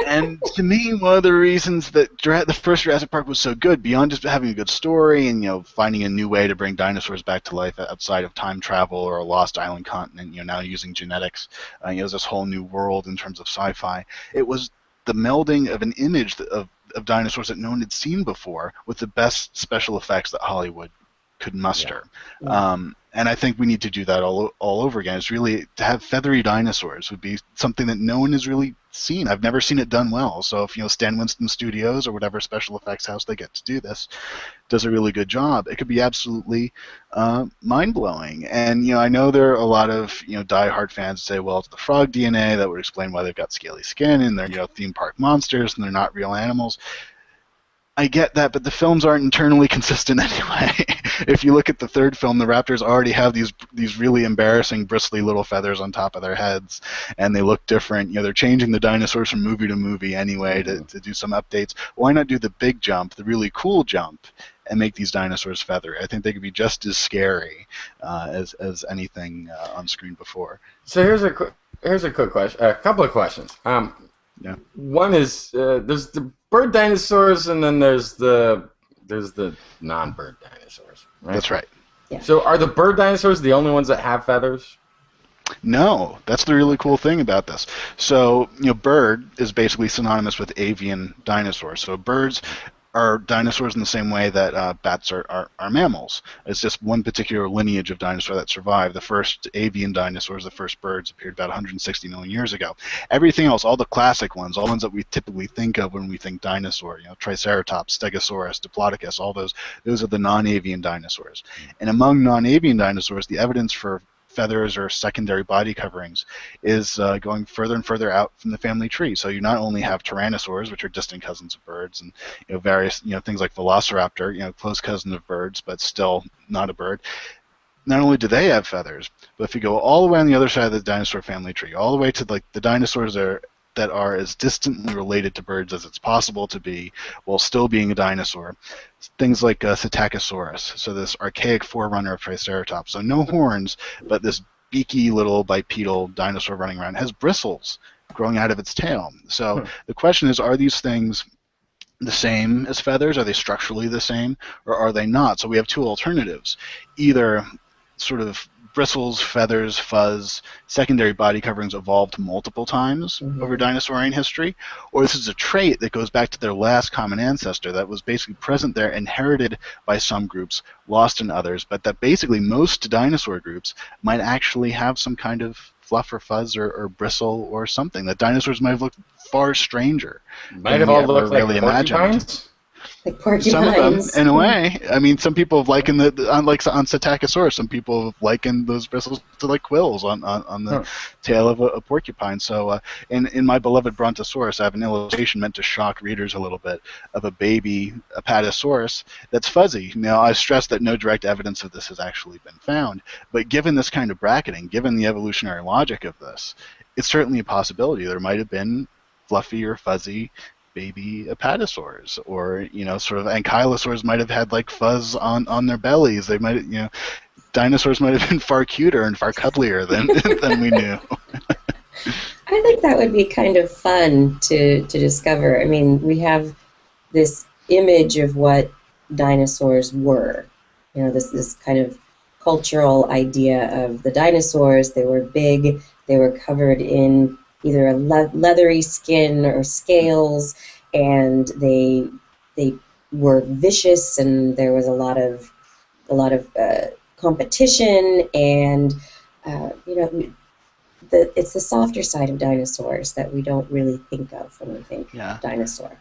And to me, one of the reasons that the first Jurassic Park was so good, beyond just having a good story and finding a new way to bring dinosaurs back to life outside of time travel or a lost island continent, now using genetics, it was this whole new world in terms of sci-fi. It was the melding of an image of dinosaurs that no one had seen before with the best special effects that Hollywood could muster. And I think we need to do that all over again. It's really, to have feathery dinosaurs would be something that no one has really seen. I've never seen it done well. So if Stan Winston Studios or whatever special effects house they get to do this does a really good job, it could be absolutely mind-blowing. And I know there are a lot of die-hard fans who say, well, it's the frog DNA that would explain why they've got scaly skin and they're theme park monsters and they're not real animals. I get that, but the films aren't internally consistent anyway. If you look at the third film, the raptors already have these really embarrassing bristly little feathers on top of their heads, and they look different. They're changing the dinosaurs from movie to movie anyway to do some updates. Why not do the big jump, the really cool jump, and make these dinosaurs feathery? I think they could be just as scary as anything on screen before. So here's a here's a quick question. A couple of questions. Yeah. One is there's the bird dinosaurs, and then there's the non-bird dinosaurs. Right? That's right. Yeah. So are the bird dinosaurs the only ones that have feathers? No, that's the really cool thing about this. So, bird is basically synonymous with avian dinosaur. So birds are dinosaurs in the same way that bats are mammals. It's just one particular lineage of dinosaur that survived. The first avian dinosaurs, the first birds, appeared about 160 million years ago. Everything else, all the classic ones, all the ones that we typically think of when we think dinosaur, Triceratops, Stegosaurus, Diplodocus, all those are the non-avian dinosaurs. And among non-avian dinosaurs, the evidence for feathers or secondary body coverings is going further and further out from the family tree. So you not only have tyrannosaurs, which are distant cousins of birds, and various things like Velociraptor, close cousin of birds, but still not a bird. Not only do they have feathers, but if you go all the way on the other side of the dinosaur family tree, all the way to like the dinosaurs that are as distantly related to birds as it's possible to be while still being a dinosaur. Things like Psittacosaurus, so this archaic forerunner of Triceratops. So no horns, but this beaky little bipedal dinosaur running around has bristles growing out of its tail. So the question is, are these things the same as feathers? Are they structurally the same, or are they not? So we have two alternatives. Either sort of bristles, feathers, fuzz, secondary body coverings evolved multiple times over dinosaurian history, or this is a trait that goes back to their last common ancestor that was basically present there, inherited by some groups, lost in others, but that basically most dinosaur groups might actually have some kind of fluff or fuzz or bristle or something. That dinosaurs might have looked far stranger. Might have all looked like porcupines? Like porcupines. Some of them, in a way. I mean, some people have likened on Psittacosaurus, some people have likened those bristles to like quills on the tail of a porcupine. So, in my beloved Brontosaurus, I have an illustration meant to shock readers a little bit of a baby Apatosaurus that's fuzzy. Now, I stress that no direct evidence of this has actually been found, but given this kind of bracketing, given the evolutionary logic of this, it's certainly a possibility. There might have been fluffy or fuzzy baby apatosaurs, or sort of ankylosaurs might have had like fuzz on their bellies. They might, dinosaurs might have been far cuter and far cuddlier than we knew. I think that would be kind of fun to discover. I mean, we have this image of what dinosaurs were. This kind of cultural idea of the dinosaurs. They were big. They were covered in either a leathery skin or scales, and they were vicious, and there was a lot of competition, and it's the softer side of dinosaurs that we don't really think of when we think dinosaur.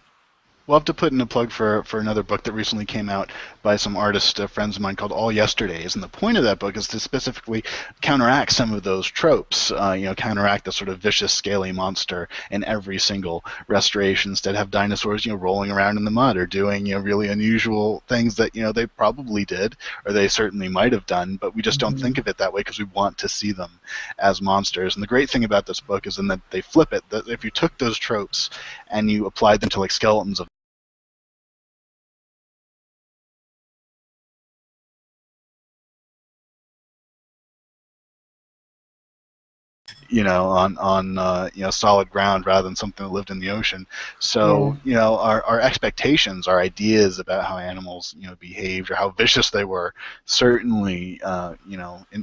We'll have to put in a plug for another book that recently came out by some artist friends of mine called All Yesterdays, and the point of that book is to specifically counteract some of those tropes, counteract the sort of vicious, scaly monster in every single restoration, instead have dinosaurs, rolling around in the mud or doing, really unusual things that, they probably did, or they certainly might have done, but we just don't think of it that way because we want to see them as monsters. And the great thing about this book is in that they flip it, that if you took those tropes and you applied them to like skeletons of on solid ground rather than something that lived in the ocean. So our expectations, our ideas about how animals behaved or how vicious they were certainly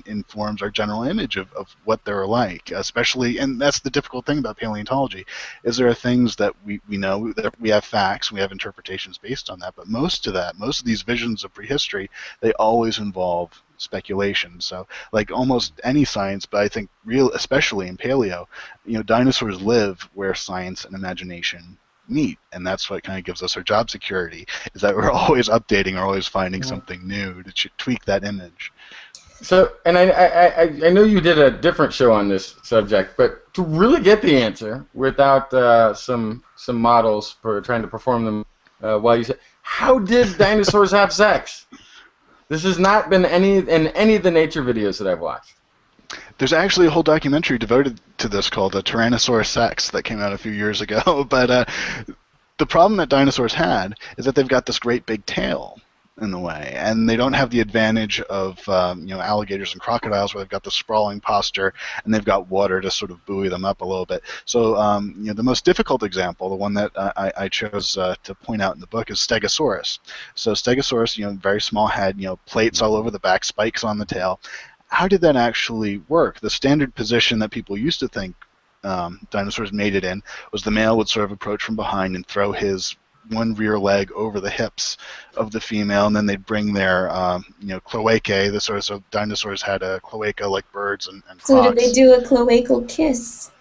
informs our general image of what they were like. Especially, and that's the difficult thing about paleontology, is there are things that we know, that we have facts, we have interpretations based on that, but most of these visions of prehistory, they always involve speculation. So like almost any science, but I think especially in paleo, dinosaurs live where science and imagination meet, and that's what kind of gives us our job security, is that we're always updating or always finding something new to tweak that image. So, and I know you did a different show on this subject, but to really get the answer without some models for trying to perform them while you said, how did dinosaurs have sex? This has not been in any of the nature videos that I've watched. There's actually a whole documentary devoted to this called Tyrannosaurus Sex that came out a few years ago. But the problem that dinosaurs had is that they've got this great big tail. in the way, and they don't have the advantage of alligators and crocodiles where they've got the sprawling posture and they've got water to sort of buoy them up a little bit. So the most difficult example, the one that I chose to point out in the book, is Stegosaurus. So Stegosaurus, very small head, plates all over the back, spikes on the tail. How did that actually work? The standard position that people used to think dinosaurs mated in was the male would sort of approach from behind and throw his one rear leg over the hips of the female, and then they'd bring their cloacae. So dinosaurs had a cloaca like birds and crocs. So did they do a cloacal kiss?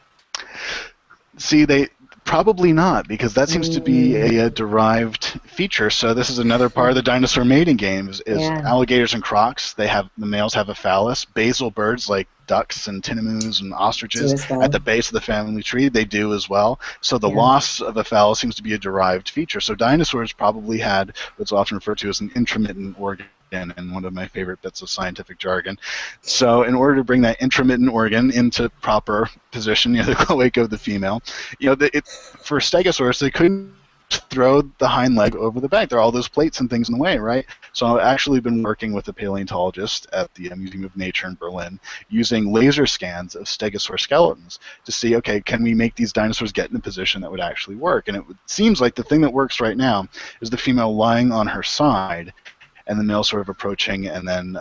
See, they probably not, because that seems to be a derived feature. So this is another part of the dinosaur mating game is alligators and crocs. The males have a phallus. Basal birds like ducks and tinamous and ostriches at the base of the family tree, they do as well. So the loss of a phallus seems to be a derived feature. So dinosaurs probably had what's often referred to as an intromittent organ, and one of my favorite bits of scientific jargon. So in order to bring that intromittent organ into proper position, the cloaca of the female, for Stegosaurus, they couldn't throw the hind leg over the back. There are all those plates and things in the way, right? So I've actually been working with a paleontologist at the Museum of Nature in Berlin using laser scans of stegosaur skeletons to see, okay, can we make these dinosaurs get in a position that would actually work? And it seems like the thing that works right now is the female lying on her side and the male sort of approaching, and then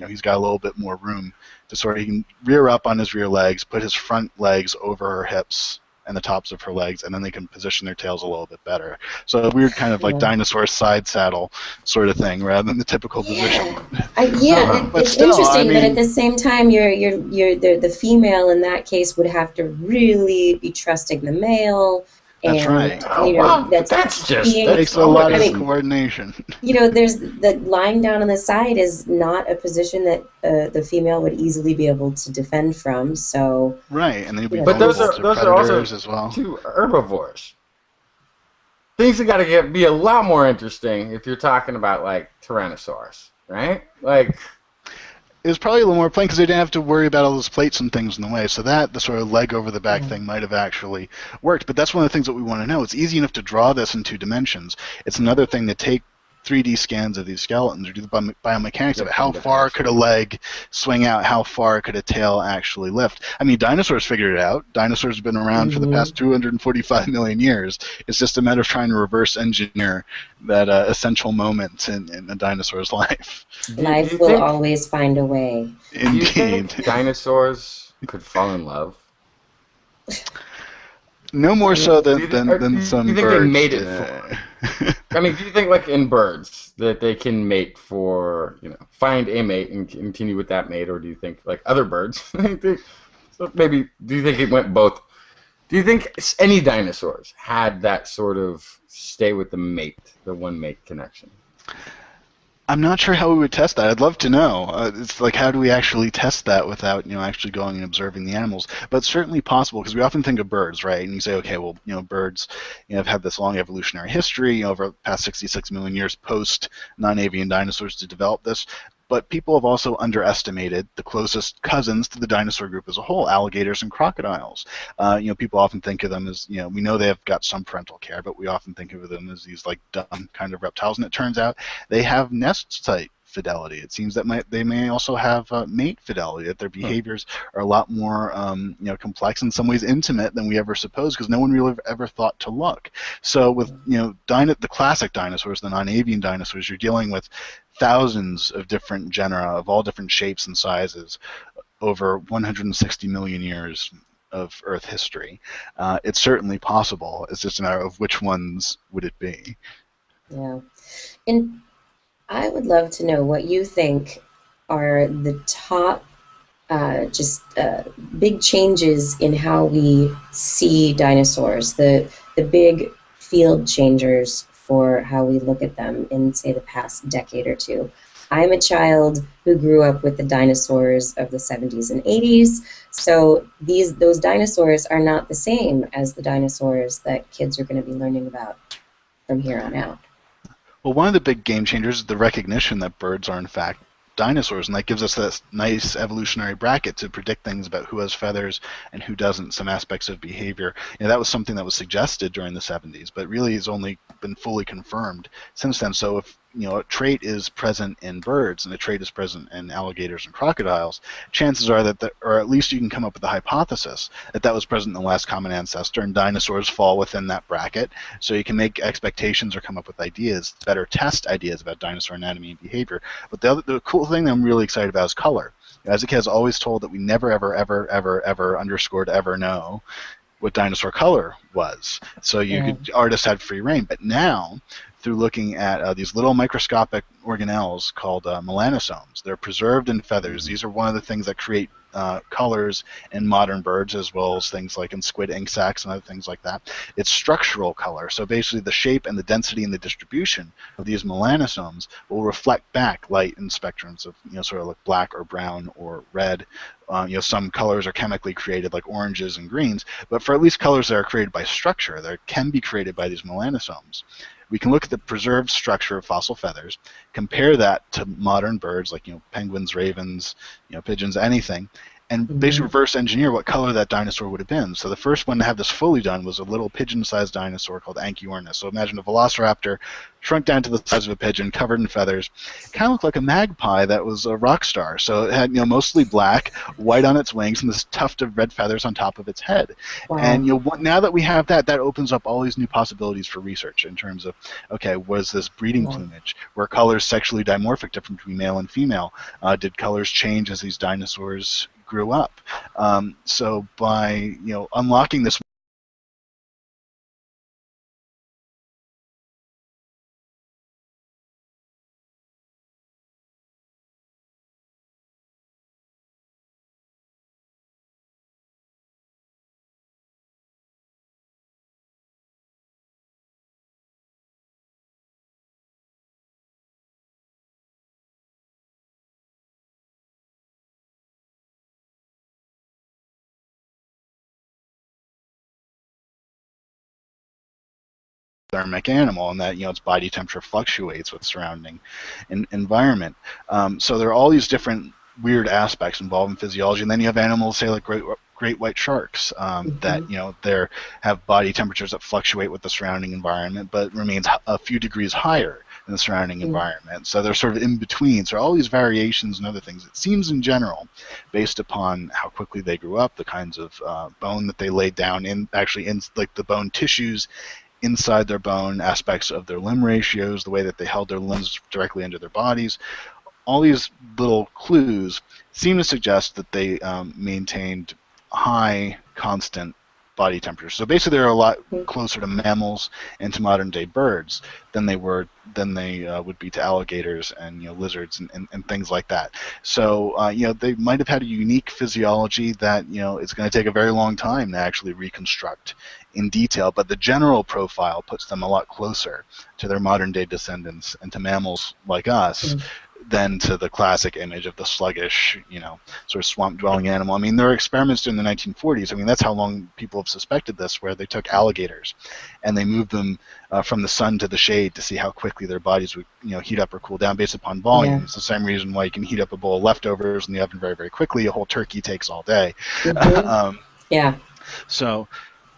he's got a little bit more room to he can rear up on his rear legs, put his front legs over her hips and the tops of her legs, and then they can position their tails a little bit better. So a weird kind of like dinosaur side saddle sort of thing, rather than the typical position. It's interesting, but at the same time, the female in that case would have to really be trusting the male. That's right. That takes a lot of coordination. There's the lying down on the side is not a position that the female would easily be able to defend from. So right, and they'd be but those are also as well. Two herbivores. Things have got to be a lot more interesting if you're talking about like Tyrannosaurus, right? Like. It was probably a little more plain because they didn't have to worry about all those plates and things in the way. So the sort of leg over the back thing might have actually worked. But that's one of the things that we want to know. It's easy enough to draw this in 2 dimensions. It's another thing to take 3D scans of these skeletons or do the biomechanics of it. How far could a leg swing out? How far could a tail actually lift? I mean, dinosaurs figured it out. Dinosaurs have been around for the past 245 million years. It's just a matter of trying to reverse engineer that essential moment in a dinosaur's life. Life will always find a way. Indeed. Do you think dinosaurs could fall in love? No more so than some birds. Do you think they made it for? I mean, do you think, like in birds, that they can mate for, find a mate and continue with that mate, or do you think, like other birds, so maybe, do you think it went both? Do you think any dinosaurs had that sort of stay with the mate, the one mate connection? I'm not sure how we would test that. I'd love to know. It's like, how do we actually test that without, actually going and observing the animals? But it's certainly possible, because we often think of birds, right? And you say, okay, well, birds, have had this long evolutionary history, over the past 66 million years post non-avian dinosaurs to develop this. But people have also underestimated the closest cousins to the dinosaur group as a whole, alligators and crocodiles. People often think of them as, we know they have got some parental care, but we often think of them as these like dumb kind of reptiles. And it turns out they have nest site fidelity. It seems that they may also have mate fidelity, that their behaviors are a lot more complex, in some ways intimate than we ever supposed, because no one really ever thought to look. So with the classic dinosaurs, the non-avian dinosaurs, you're dealing with thousands of different genera of all different shapes and sizes over 160 million years of Earth history. It's certainly possible. It's just a matter of which ones would it be. Yeah. And I would love to know what you think are the top big changes in how we see dinosaurs, the big field changers for how we look at them in, say, the past decade or two. I'm a child who grew up with the dinosaurs of the 70s and 80s, so those dinosaurs are not the same as the dinosaurs that kids are going to be learning about from here on out. Well, one of the big game changers is the recognition that birds are in fact dinosaurs, and that gives us this nice evolutionary bracket to predict things about who has feathers and who doesn't, some aspects of behavior. That was something that was suggested during the 70s, but really has only been fully confirmed since then. So if a trait is present in birds and a trait is present in alligators and crocodiles, chances are that, or at least you can come up with a hypothesis that that was present in the last common ancestor, and dinosaurs fall within that bracket. So you can make expectations or come up with ideas, better test ideas about dinosaur anatomy and behavior. But the cool thing that I'm really excited about is color. Isaac has always told that we never, ever, ever, ever, ever underscored ever know what dinosaur color was. So artists had free reign. But now, through looking at these little microscopic organelles called melanosomes, they're preserved in feathers. These are one of the things that create colors in modern birds, as well as things like in squid ink sacs and other things like that. It's structural color. So basically the shape and the density and the distribution of these melanosomes will reflect back light in spectrums of sort of like black or brown or red. Some colors are chemically created like oranges and greens, but for at least colors that are created by structure, that can be created by these melanosomes. We can look at the preserved structure of fossil feathers, compare that to modern birds like penguins, ravens, pigeons, anything, and basically reverse engineer what color that dinosaur would have been. So the first one to have this fully done was a little pigeon-sized dinosaur called Anchiornis. So imagine a velociraptor shrunk down to the size of a pigeon, covered in feathers. It kind of looked like a magpie that was a rock star. So it had mostly black, white on its wings, and this tuft of red feathers on top of its head. Wow. And now that we have that opens up all these new possibilities for research in terms of, okay, was this breeding plumage? Were colors sexually dimorphic, different between male and female? Did colors change as these dinosaurs grew up? So by unlocking this thermic animal, and that its body temperature fluctuates with surrounding environment. So there are all these different weird aspects involved in physiology, and then you have animals, say like great white sharks, that they have body temperatures that fluctuate with the surrounding environment, but remains a few degrees higher than the surrounding environment. So they're sort of in between. So all these variations and other things. It seems in general, based upon how quickly they grew up, the kinds of bone that they laid down in like the bone tissues inside their bone, aspects of their limb ratios, the way that they held their limbs directly under their bodies. All these little clues seem to suggest that they maintained high, constant body temperatures. So basically, they're a lot closer to mammals and to modern-day birds than they would be to alligators and lizards and things like that. So they might have had a unique physiology that it's going to take a very long time to actually reconstruct in detail. But the general profile puts them a lot closer to their modern-day descendants and to mammals like us. Than to the classic image of the sluggish, sort of swamp-dwelling animal. I mean, there are experiments during the 1940s. I mean, that's how long people have suspected this, where they took alligators and they moved them from the sun to the shade to see how quickly their bodies would, heat up or cool down based upon volume. Yeah. It's the same reason why you can heat up a bowl of leftovers in the oven very, very quickly. A whole turkey takes all day. Yeah. So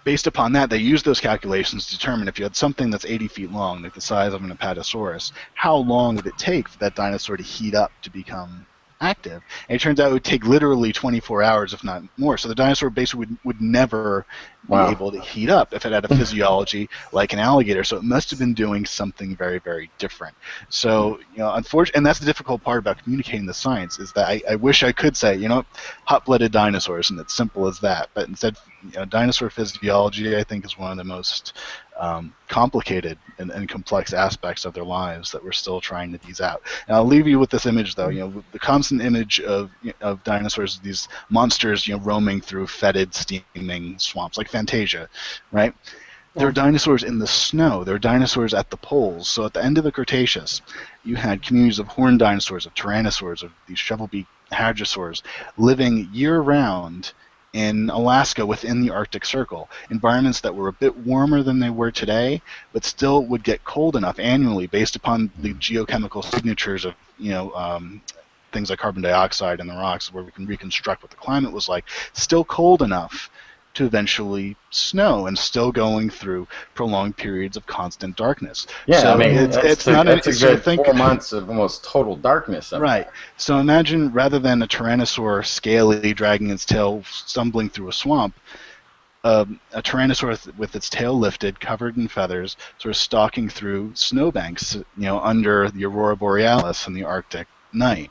based upon that, they used those calculations to determine if you had something that's 80 feet long, like the size of an apatosaurus, how long would it take for that dinosaur to heat up to become active? And it turns out it would take literally 24 hours, if not more. So the dinosaur basically would never be able to heat up if it had a physiology like an alligator. So it must have been doing something very, very different. So, unfortunately, and that's the difficult part about communicating the science, is that I wish I could say, hot-blooded dinosaurs, and it's simple as that. But instead, dinosaur physiology, I think, is one of the most complicated and complex aspects of their lives that we're still trying to tease out. And I'll leave you with this image, though. The constant image of dinosaurs, these monsters, roaming through fetid, steaming swamps, like Fantasia, right? There are dinosaurs in the snow. There are dinosaurs at the poles. So at the end of the Cretaceous, you had communities of horned dinosaurs, of tyrannosaurs, of these shovel-beaked hadrosaurs living year-round in Alaska within the Arctic Circle, environments that were a bit warmer than they were today, but still would get cold enough annually based upon the geochemical signatures of things like carbon dioxide in the rocks, where we can reconstruct what the climate was like, still cold enough to eventually snow and still going through prolonged periods of constant darkness. Yeah, So I mean, it's not that's a so good 4 months of almost total darkness up right. there. So imagine rather than a tyrannosaur scaly dragging its tail, stumbling through a swamp, a tyrannosaur with its tail lifted, covered in feathers, sort of stalking through snowbanks, under the aurora borealis in the Arctic night.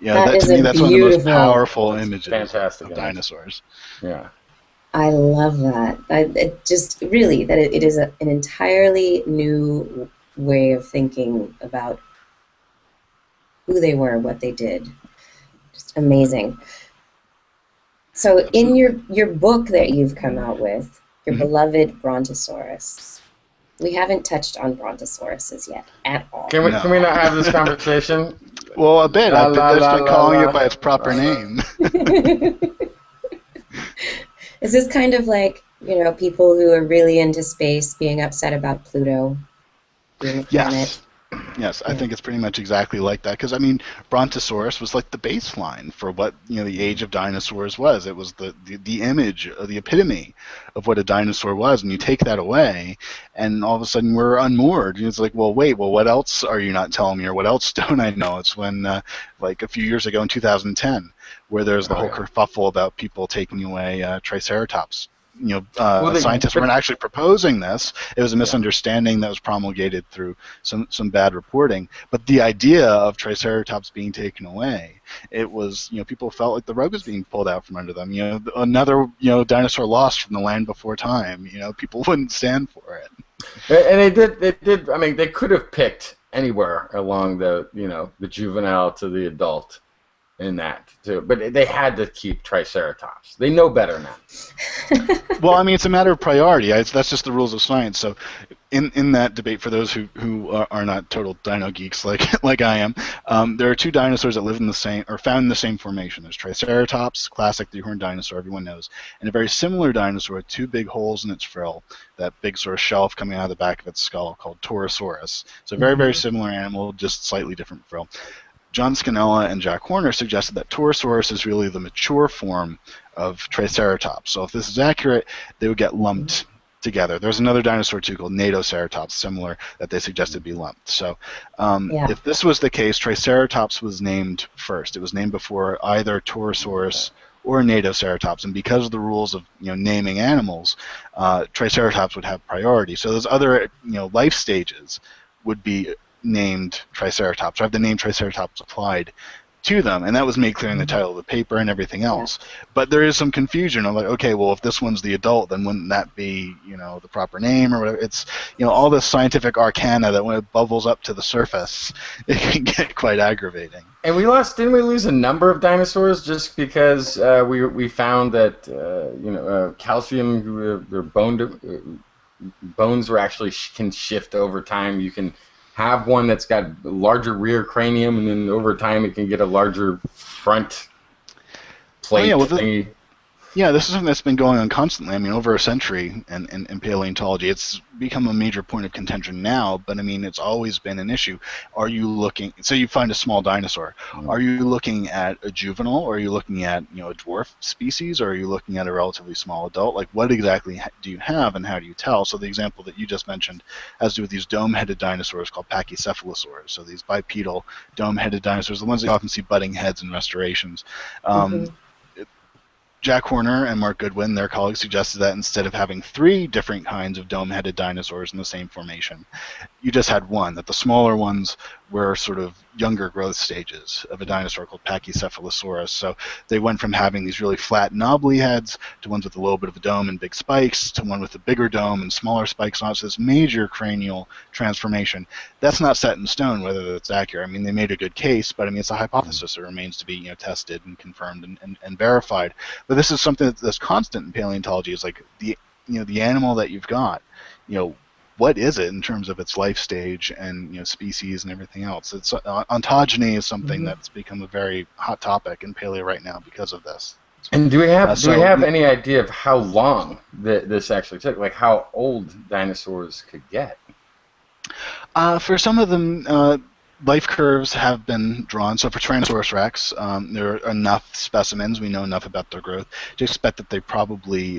That To is me, a that's one of the most beautiful. powerful That's images fantastic of image. dinosaurs. Yeah. I love that. It just really that it is an entirely new way of thinking about who they were, what they did. Just amazing. So in your book that you've come out with, your beloved Brontosaurus, we haven't touched on Brontosauruses yet at all. Can we not have this conversation? Well, a bit. I've just been calling it by its proper name. Is this kind of like, people who are really into space being upset about Pluto being a planet? Yes, I think it's pretty much exactly like that. Because Brontosaurus was like the baseline for what the age of dinosaurs was. It was the image, the epitome of what a dinosaur was. And you take that away, and all of a sudden we're unmoored. And it's like, well, wait, what else are you not telling me, or what else don't I know? It's when, like a few years ago in 2010, where there's the whole kerfuffle about people taking away Triceratops. Scientists weren't actually proposing this. It was a misunderstanding that was promulgated through some bad reporting. But the idea of Triceratops being taken away, it was, people felt like the rug was being pulled out from under them. Another, dinosaur lost from the land before time. People wouldn't stand for it. And they did. I mean, they could have picked anywhere along the juvenile to the adult in that too, but they had to keep Triceratops. They know better now. Well, I mean, it's a matter of priority. That's just the rules of science. So, in that debate, for those who are not total dino geeks like I am, there are two dinosaurs that live in the same, or found in the same formation. There's Triceratops, classic three-horned dinosaur, everyone knows, and a very similar dinosaur with two big holes in its frill, that big sort of shelf coming out of the back of its skull, called Torosaurus. So, very, very similar animal, just slightly different frill. John Scannella and Jack Horner suggested that Torosaurus is really the mature form of Triceratops. So if this is accurate, they would get lumped together. There's another dinosaur too called Natoceratops, similar, that they suggested be lumped. So if this was the case, Triceratops was named first. It was named before either Torosaurus or Natoceratops, and because of the rules of naming animals, Triceratops would have priority. So those other life stages would be named Triceratops, or have the name Triceratops applied to them, and that was made clear in the title of the paper and everything else. But there is some confusion. I'm like, okay, well, if this one's the adult, then wouldn't that be the proper name or whatever? It's all this scientific arcana that when it bubbles up to the surface, it can get quite aggravating. And didn't we lose a number of dinosaurs just because we found that calcium, their bones were actually can shift over time. You can have one that's got a larger rear cranium, and then over time it can get a larger front plate thingy. Yeah, this is something that's been going on constantly. I mean, over a century in paleontology. It's become a major point of contention now, but I mean, it's always been an issue. Are you looking, so you find a small dinosaur, are you looking at a juvenile, or are you looking at, a dwarf species, or are you looking at a relatively small adult? Like, what exactly do you have, and how do you tell? So the example that you just mentioned has to do with these dome-headed dinosaurs called pachycephalosaurs. So these bipedal dome-headed dinosaurs, the ones that you often see butting heads in restorations. Jack Horner and Mark Goodwin, their colleagues, suggested that instead of having 3 different kinds of dome-headed dinosaurs in the same formation, you just had one, that the smaller ones were sort of younger growth stages of a dinosaur called Pachycephalosaurus. So they went from having these really flat, knobbly heads to ones with a little bit of a dome and big spikes to one with a bigger dome and smaller spikes on it. So this major cranial transformation. That's not set in stone whether that's accurate. I mean, they made a good case, but I mean, it's a hypothesis. It remains to be tested and confirmed and verified. But this is something that's constant in paleontology. Is like the animal that you've got, what is it in terms of its life stage and species and everything else? It's ontogeny is something that's become a very hot topic in paleo right now because of this. And do we have any idea of how long this actually took? Like how old dinosaurs could get? For some of them, life curves have been drawn. So for Tyrannosaurus rex, there are enough specimens, we know enough about their growth, to expect that they probably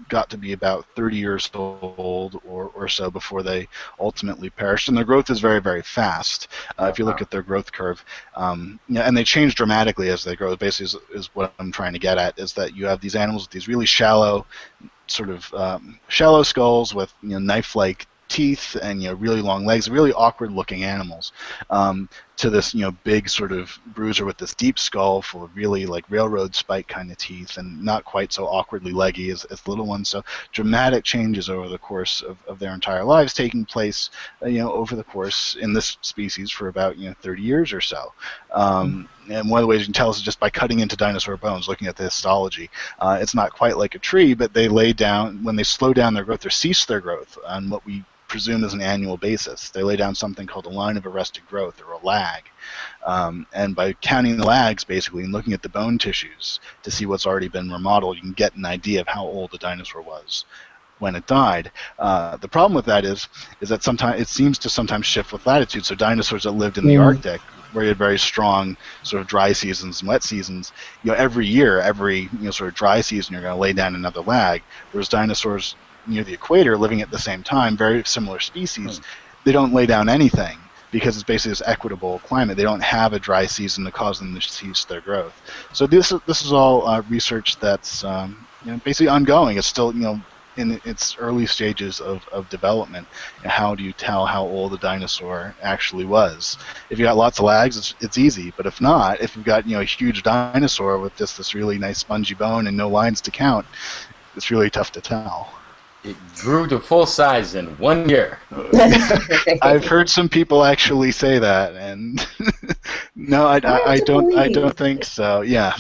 got to be about 30 years old or so before they ultimately perished. And their growth is very, very fast. If you look at their growth curve, and they change dramatically as they grow. Basically, is what I'm trying to get at, is that you have these animals with these really shallow, sort of shallow skulls with knife-like teeth and really long legs, really awkward-looking animals, to this big sort of bruiser with this deep skull full of really like railroad spike kind of teeth and not quite so awkwardly leggy as the little ones. So dramatic changes over the course of their entire lives taking place, over the course in this species for about 30 years or so. And one of the ways you can tell is just by cutting into dinosaur bones, looking at the histology. It's not quite like a tree, but they lay down, when they slow down their growth or cease their growth on what we presume is an annual basis, they lay down something called a line of arrested growth, or a lag. And by counting the lags, basically, and looking at the bone tissues to see what's already been remodeled, you can get an idea of how old the dinosaur was when it died. The problem with that is that sometimes it seems to sometimes shift with latitude. So dinosaurs that lived in the Arctic, where you had very strong sort of dry seasons and wet seasons, every year, every sort of dry season, you're going to lay down another lag. Whereas dinosaurs near the equator, living at the same time, very similar species, they don't lay down anything because it's basically this equitable climate. They don't have a dry season to cause them to cease their growth. So this is all research that's basically ongoing. It's still in its early stages of development. How do you tell how old a dinosaur actually was? If you got lots of lags, it's easy. But if not, if you've got a huge dinosaur with just this really nice spongy bone and no lines to count, it's really tough to tell. It grew to full size in 1 year. I've heard some people actually say that, and no, I don't think so. Yeah,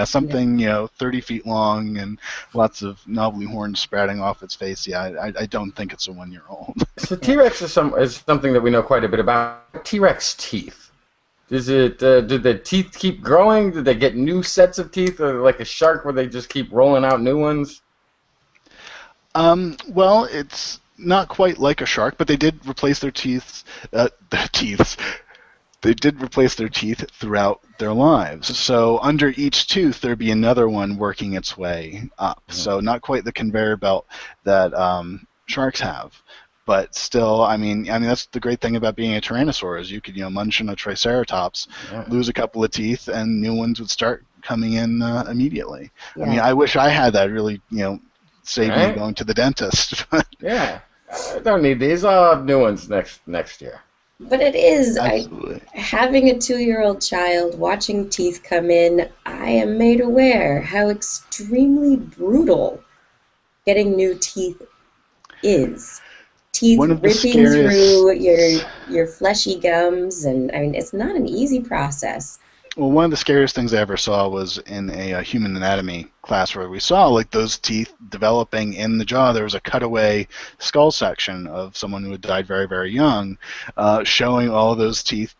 something 30 feet long and lots of knobbly horns sprouting off its face. Yeah, I don't think it's a 1 year old. So T-Rex is something that we know quite a bit about. T-Rex teeth. Is it? Did the teeth keep growing? Did they get new sets of teeth, or like a shark, where they just keep rolling out new ones? Well, it's not quite like a shark, but they did replace their teeth. They did replace their teeth throughout their lives. So under each tooth, there'd be another one working its way up. So not quite the conveyor belt that sharks have, but still, I mean, that's the great thing about being a tyrannosaur, is you could munch on a triceratops, lose a couple of teeth, and new ones would start coming in immediately. Yeah. I mean, I wish I had that. Really, save me going to the dentist. Yeah, I don't need these. I'll have new ones next year. But it is, having a 2-year-old child, watching teeth come in, I am made aware how extremely brutal getting new teeth is. Teeth ripping through your fleshy gums, and I mean, it's not an easy process. Well, one of the scariest things I ever saw was in a human anatomy class, where we saw like those teeth developing in the jaw. There was a cutaway skull section of someone who had died very, very young, showing all those teeth,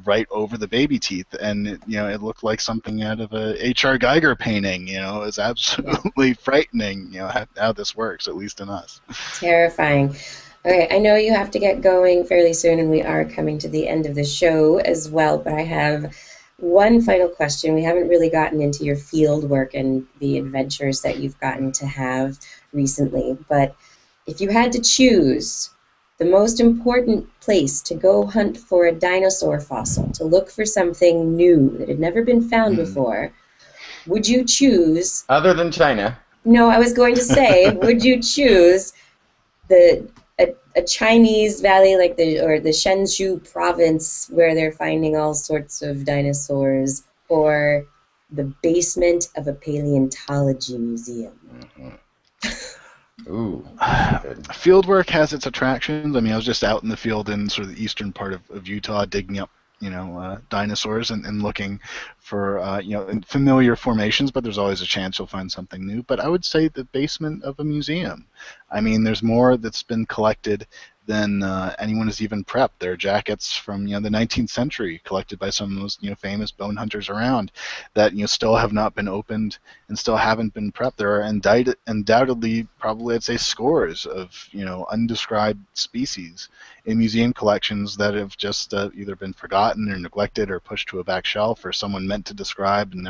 right over the baby teeth, and it looked like something out of a H.R. Geiger painting. It was absolutely frightening. How this works, at least in us. Terrifying. Okay, I know you have to get going fairly soon, and we are coming to the end of the show as well, but I have one final question. We haven't really gotten into your field work and the adventures that you've gotten to have recently, but if you had to choose the most important place to go hunt for a dinosaur fossil, to look for something new that had never been found before, would you choose... Other than China. No, I was going to say, would you choose a Chinese valley like the Shenzhou province, where they're finding all sorts of dinosaurs, or the basement of a paleontology museum? Ooh. Field work has its attractions. I mean, I was just out in the field in sort of the eastern part of Utah, digging up dinosaurs and looking for familiar formations, but there's always a chance you'll find something new. But I would say the basement of a museum. I mean, there's more that's been collected than anyone has even prepped. There are jackets from the 19th century collected by some of the most famous bone hunters around that still have not been opened and still haven't been prepped. There are undoubtedly, probably I'd say, scores of undescribed species in museum collections that have just either been forgotten or neglected or pushed to a back shelf, or someone meant to describe and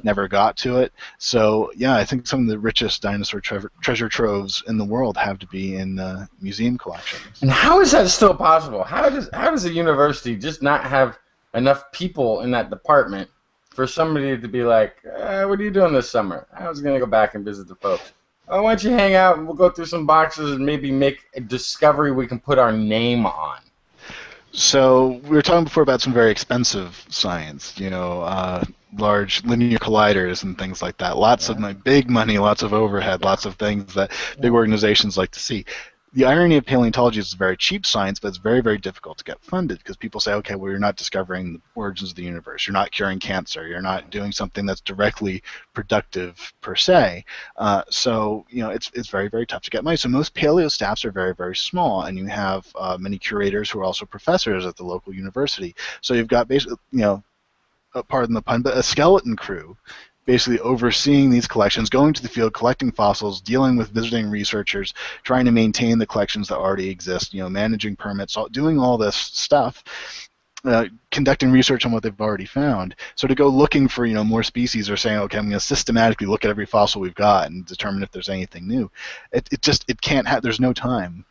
never got to it. So yeah, I think some of the richest dinosaur treasure troves in the world have to be in museum collections. And how is that still possible? How does a university just not have enough people in that department for somebody to be like, what are you doing this summer? I was going to go back and visit the folks. Oh, why don't you hang out and we'll go through some boxes and maybe make a discovery we can put our name on. So we were talking before about some very expensive science, large linear colliders and things like that. Lots of big money, lots of overhead, lots of things that big organizations like to see. The irony of paleontology is it's very cheap science, but it's very, very difficult to get funded because people say, okay, well, you're not discovering the origins of the universe. You're not curing cancer. You're not doing something that's directly productive per se. So it's very, very tough to get money. So most paleo staffs are very, very small, and you have many curators who are also professors at the local university. So you've got basically, pardon the pun, but a skeleton crew basically overseeing these collections, going to the field, collecting fossils, dealing with visiting researchers, trying to maintain the collections that already exist, managing permits, doing all this stuff, conducting research on what they've already found. So to go looking for more species or saying, okay, I'm going to systematically look at every fossil we've got and determine if there's anything new, it can't there's no time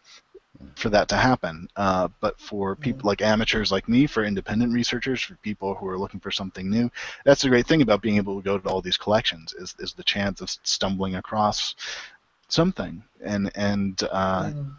for that to happen. But for people like amateurs like me, for independent researchers, for people who are looking for something new, that's the great thing about being able to go to all these collections is the chance of stumbling across something. And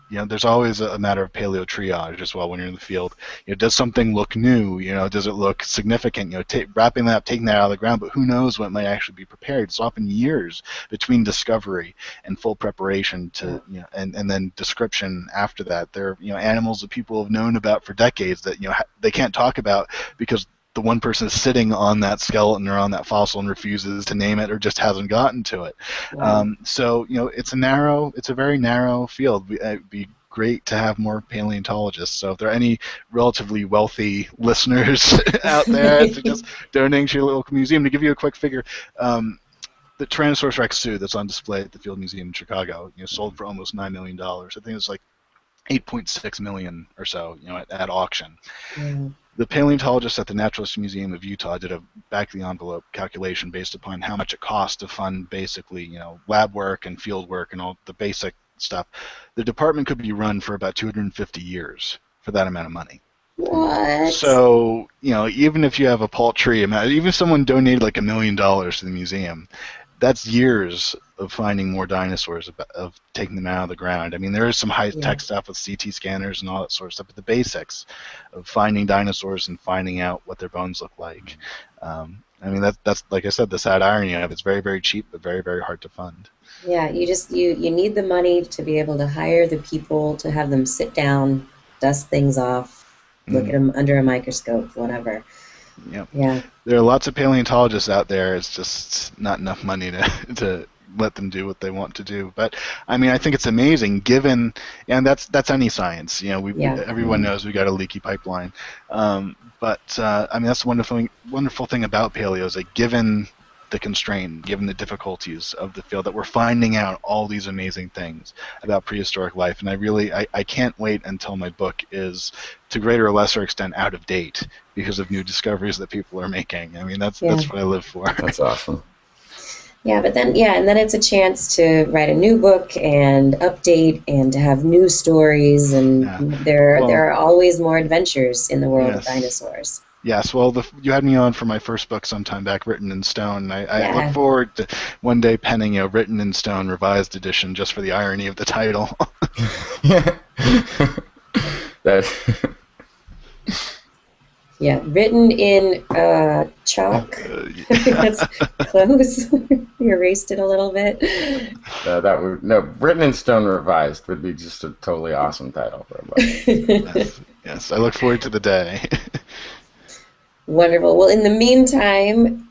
there's always a matter of paleo triage as well when you're in the field. Does something look new? Does it look significant? Wrapping that up, taking that out of the ground, but who knows what might actually be prepared? It's often years between discovery and full preparation to and then description after that. There are animals that people have known about for decades that they can't talk about because the one person is sitting on that skeleton or on that fossil and refuses to name it or just hasn't gotten to it. Wow. So it's a very narrow field. It'd be great to have more paleontologists. So if there are any relatively wealthy listeners out there, to just donating to your local museum. To give you a quick figure, the Tyrannosaurus Rex suit that's on display at the Field Museum in Chicago, sold for almost $9 million. I think it's like 8.6 million or so, at auction. Yeah. The paleontologists at the Naturalist Museum of Utah did a back-of-the-envelope calculation based upon how much it costs to fund basically, lab work and field work and all the basic stuff. The department could be run for about 250 years for that amount of money. What? So, even if you have a paltry amount, even if someone donated like $1 million to the museum, that's years of finding more dinosaurs, of taking them out of the ground. I mean, there is some high-tech stuff with CT scanners and all that sort of stuff, but the basics of finding dinosaurs and finding out what their bones look like. I mean, that's like I said, the sad irony of it. It's very, very cheap, but very, very hard to fund. Yeah, you need the money to be able to hire the people, to have them sit down, dust things off, look at them under a microscope, whatever. Yep. Yeah. There are lots of paleontologists out there. It's just not enough money to let them do what they want to do. But I mean, I think it's amazing given, and that's any science. Everyone knows we got a leaky pipeline. I mean, that's the wonderful thing about paleo is that given the constraint, given the difficulties of the field, that we're finding out all these amazing things about prehistoric life. And I can't wait until my book is, to greater or lesser extent, out of date because of new discoveries that people are making. I mean, that's what I live for. That's awesome. Yeah, but then it's a chance to write a new book and update and to have new stories, and there are always more adventures in the world of dinosaurs. Yes, well, you had me on for my first book sometime back, Written in Stone. I look forward to one day penning a Written in Stone revised edition just for the irony of the title. Yeah, written in chalk. That's close. You erased it a little bit. Written in Stone revised would be just a totally awesome title for a book. Yes, I look forward to the day. Wonderful. Well, in the meantime,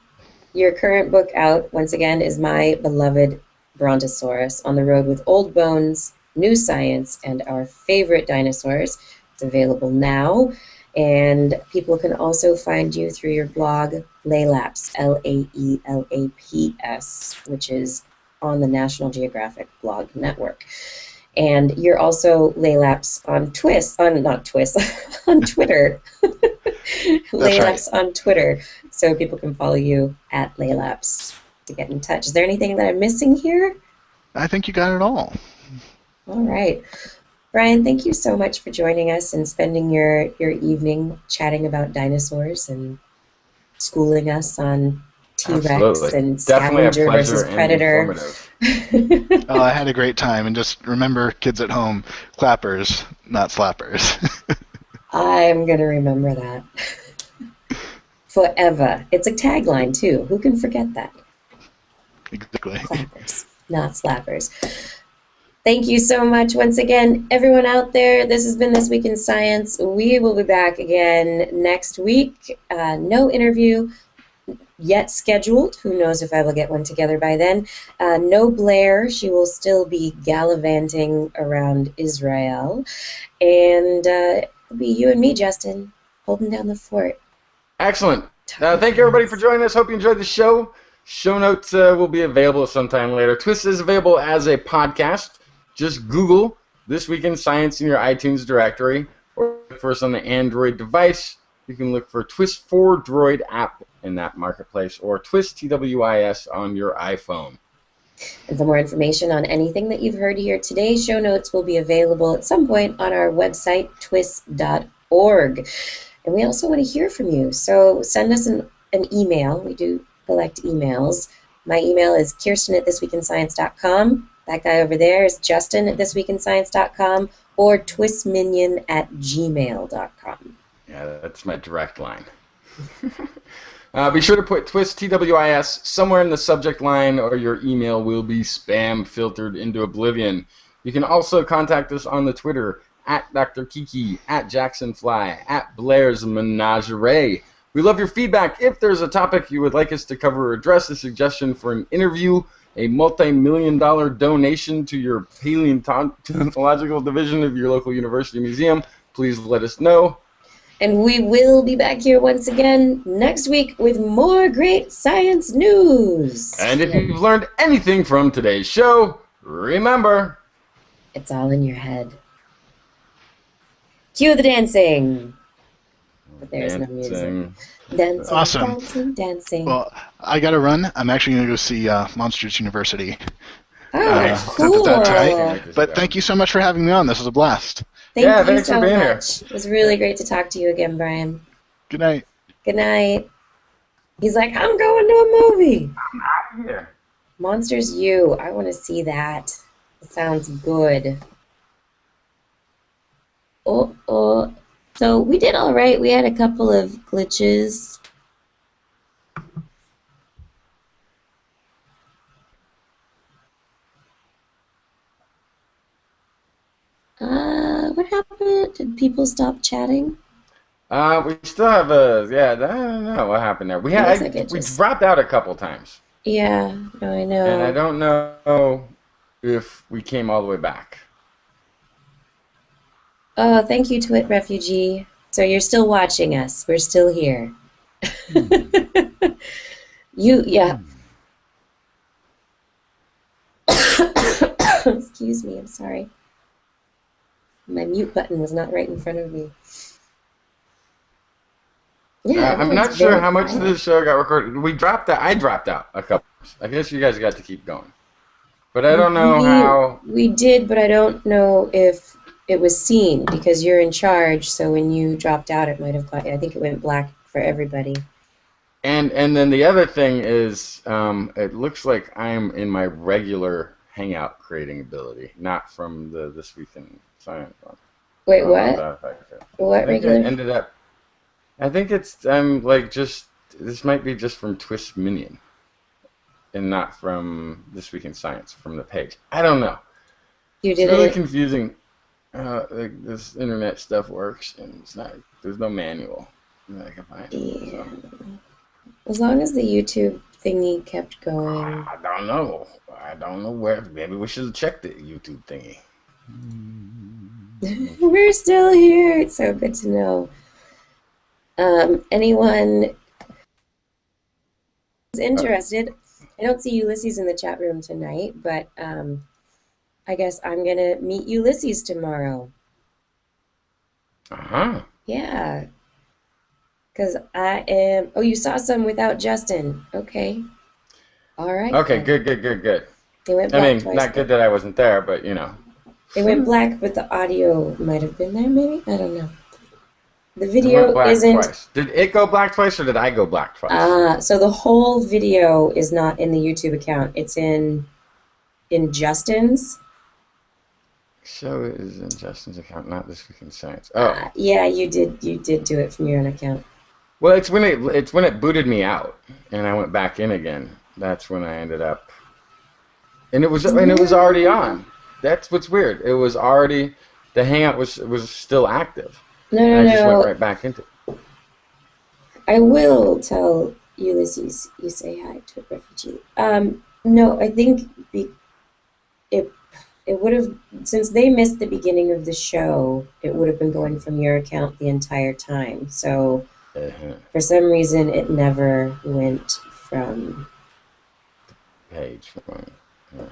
your current book out, once again, is My Beloved Brontosaurus, On the Road with Old Bones new science and our favorite dinosaurs. It's available now. And people can also find you through your blog, Laelaps, Laelaps, which is on the National Geographic blog network. And you're also Laelaps on TWIS, not TWIS, on Twitter. Laelaps on Twitter. So people can follow you at Laelaps to get in touch. Is there anything that I'm missing here? I think you got it all. All right. Brian, thank you so much for joining us and spending your evening chatting about dinosaurs and schooling us on T-Rex Absolutely. and Definitely a scavenger pleasure versus and predator. informative. Oh, I had a great time. And just remember, kids at home, clappers, not slappers. I'm going to remember that forever. It's a tagline, too. Who can forget that? Exactly. Clappers, not slappers. Thank you so much once again, everyone out there. This has been This Week in Science. We will be back again next week. No interview yet scheduled. Who knows if I will get one together by then. No Blair. She will still be gallivanting around Israel. And it'll be you and me, Justin, holding down the fort. Excellent. Thank you, everybody, for joining us. Hope you enjoyed the show. Show notes will be available sometime later. TWIS is available as a podcast. Just Google This Week in Science in your iTunes directory, or look for us on the Android device. You can look for TWIS for Droid app in that marketplace, or TWIS, TWIS, on your iPhone. And for more information on anything that you've heard here today, show notes will be available at some point on our website, twis.org. And we also want to hear from you, so send us an email. We do collect emails. My email is kirsten@thisweekinscience.com. That guy over there is Justin at thisweekinscience.com, or twisminion@gmail.com. Yeah, that's my direct line. Be sure to put TWIS, TWIS, somewhere in the subject line, or your email will be spam filtered into oblivion. You can also contact us on the Twitter, at Dr. Kiki, at JacksonFly, at Blair's Menagerie. We love your feedback. If there's a topic you would like us to cover or address, a suggestion for an interview, a multi-million-dollar donation to your paleontological division of your local university museum, please let us know. And we will be back here once again next week with more great science news. And if you've learned anything from today's show, remember, it's all in your head. Cue the dancing. But there's no music. Dancing, awesome. Dancing, dancing. Well, I got to run. I'm actually going to go see Monsters University. Oh, cool. That's right. But thank you so much for having me on. This was a blast. Thank you thanks so for being much. here. It was really great to talk to you again, Brian. Good night. Good night. He's like, I'm going to a movie. I'm out of here. Monsters U. I want to see that. It sounds good. Oh. So we did all right. We had a couple of glitches. What happened? Did people stop chatting? We still have I don't know what happened there. We dropped out a couple times. Yeah, no, I know. And I don't know if we came all the way back. Oh, thank you, Twit Refugee. So you're still watching us. We're still here. Excuse me, I'm sorry. My mute button was not right in front of me. Yeah, I'm not sure how much of this show got recorded. I dropped out a couple. I guess you guys got to keep going. But I don't know how. We did, but I don't know if it was seen because you're in charge. So when you dropped out, it might have got. I think it went black for everybody. And then the other thing is, it looks like I'm in my regular Hangout creating ability, not from the This Week in Science one. Wait, what? What regular? I think it's this might be just from TWIS Minion, and not from This Week in Science from the page. I don't know. It's really confusing. This internet stuff works, and it's not. There's no manual that I can find. Yeah. So. As long as the YouTube thingy kept going. I don't know where. Maybe we should have checked the YouTube thingy. We're still here. It's so good to know. Anyone who's interested, I don't see Ulysses in the chat room tonight, but I guess I'm going to meet Ulysses tomorrow. Uh-huh. Yeah. Because I am... Oh, you saw some without Justin. Okay. All right. Okay, then. good. They went I black mean, twice. not good that I wasn't there, but you know. They went black, but the audio might have been there, maybe? I don't know. The It video went black isn't... twice. Did it go black twice, or did I go black twice? So the whole video is not in the YouTube account. It's in Justin's. Show is in Justin's account, not This Week in Science. Oh. Yeah, you did do it from your own account. Well, it's when it booted me out, and I went back in again. That's when I ended up, and it was already on. That's what's weird. It was already, the Hangout was still active. No. I just went right back into it. I will tell Ulysses you say hi to a refugee. No, I think it would have, since they missed the beginning of the show, it would have been going from your account the entire time. So for some reason, it never went from page.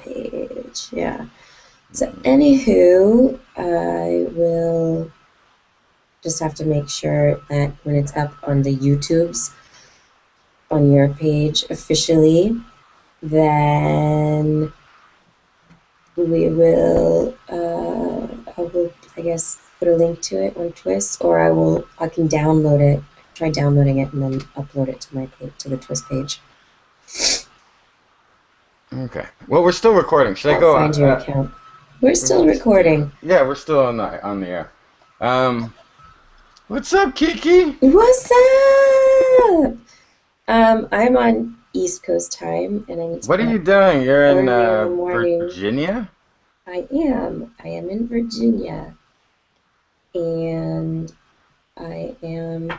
Page, yeah. So anywho, I will just have to make sure that when it's up on the YouTubes, on your page officially, then we will, I will, I guess, put a link to it on TWIS, or I can download it, try downloading it, and then upload it to my page, to the TWIS page. Okay. Well, we're still recording. Should I go find your account? We're still recording. Yeah, we're still on the air. What's up, Kiki? What's up? I'm on East Coast time, and I need to. What are you doing? You're in morning. Virginia? I am in Virginia, and I am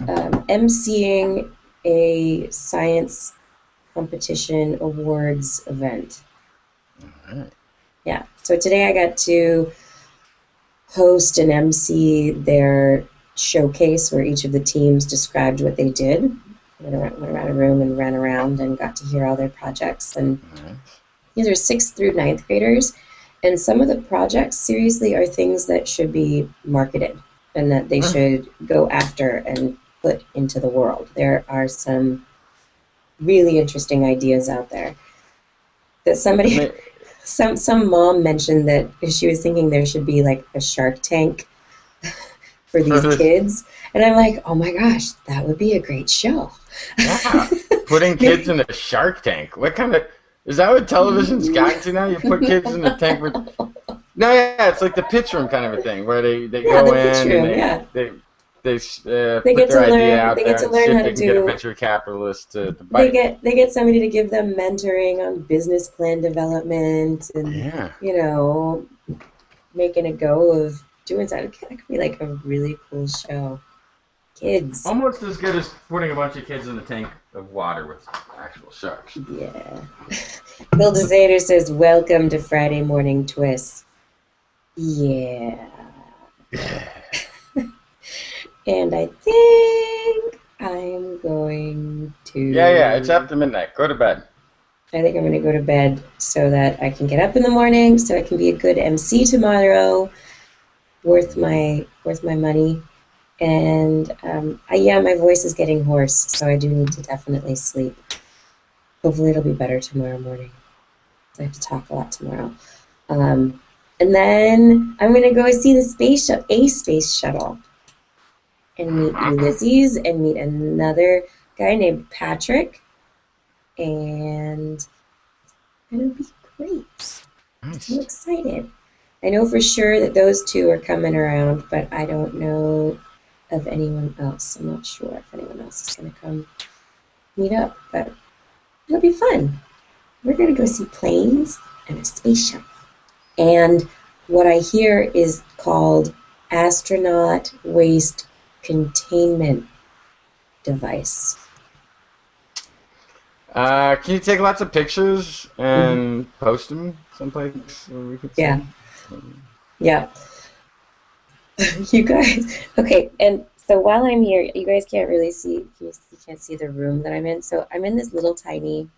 emceeing a science competition awards event. All right. Yeah, so today I got to host and MC their showcase where each of the teams described what they did. Went around a room and ran around and got to hear all their projects. And these are 6th through 9th graders. And some of the projects seriously are things that should be marketed and that they should go after and put into the world. There are some really interesting ideas out there that somebody... Some mom mentioned that she was thinking there should be like a Shark Tank for these kids. And I'm like, oh my gosh, that would be a great show. Yeah, putting kids in a Shark Tank. What kind of... Is that what television's gotten to now? You put kids in a tank with... No, yeah, it's like the pitch room kind of a thing where they go in and they put their idea out there and see if they can get a venture capitalist to bite. They get somebody to give them mentoring on business plan development and you know, making a go of doing something. That could be like a really cool show. Kids. Almost as good as putting a bunch of kids in a tank of water with actual sharks. Yeah. Bill DeZader says, "Welcome to Friday Morning TWIS." Yeah. And I think I'm going to... Yeah, it's after midnight. Go to bed. I think I'm going to go to bed so that I can get up in the morning, so I can be a good MC tomorrow, worth my money. And my voice is getting hoarse, so I do need to definitely sleep. Hopefully it'll be better tomorrow morning. I have to talk a lot tomorrow. And then I'm going to go see the space shuttle. And meet Ulysses and meet another guy named Patrick. And it's going to be great. Nice. I'm excited. I know for sure that those two are coming around, but I don't know of anyone else. I'm not sure if anyone else is going to come meet up, but it'll be fun. We're going to go see planes and a space shuttle. And what I hear is called astronaut waste containment device. Can you take lots of pictures and post them someplace where we could see? Yeah. Yeah. You guys, okay, and so while I'm here, you guys can't really see, you can't see the room that I'm in. So I'm in this little tiny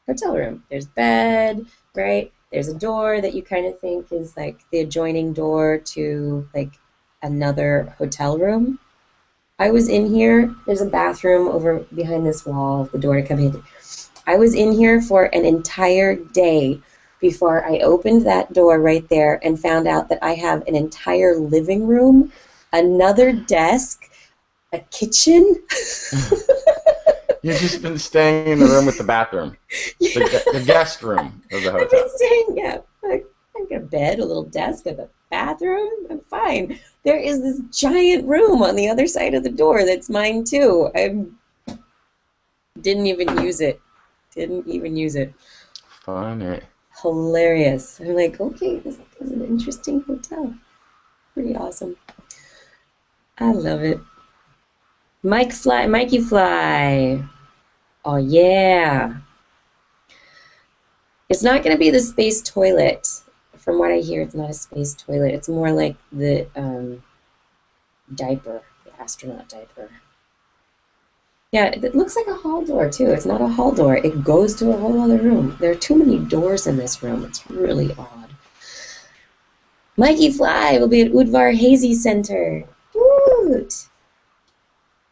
hotel room. There's bed, right? There's a door that you kind of think is like the adjoining door to like another hotel room. I was in here. There's a bathroom over behind this wall, the door to come in. I was in here for an entire day before I opened that door right there and found out that I have an entire living room, another desk, a kitchen. You've just been staying in the room with the bathroom, Yeah. the guest room of the I've been hotel. staying, yeah. I've got a bed, a little desk, a bathroom. I'm fine. There is this giant room on the other side of the door that's mine too. I didn't even use it. Didn't even use it. Funny. Hilarious. I'm like, okay, this is an interesting hotel. Pretty awesome. I love it. Mikey Fly. Oh yeah. It's not going to be the space toilet. From what I hear, it's not a space toilet. It's more like the diaper, the astronaut diaper. Yeah, it looks like a hall door too. It's not a hall door. It goes to a whole other room. There are too many doors in this room. It's really odd. Mikey Fly will be at Udvar Hazy Center. Woot!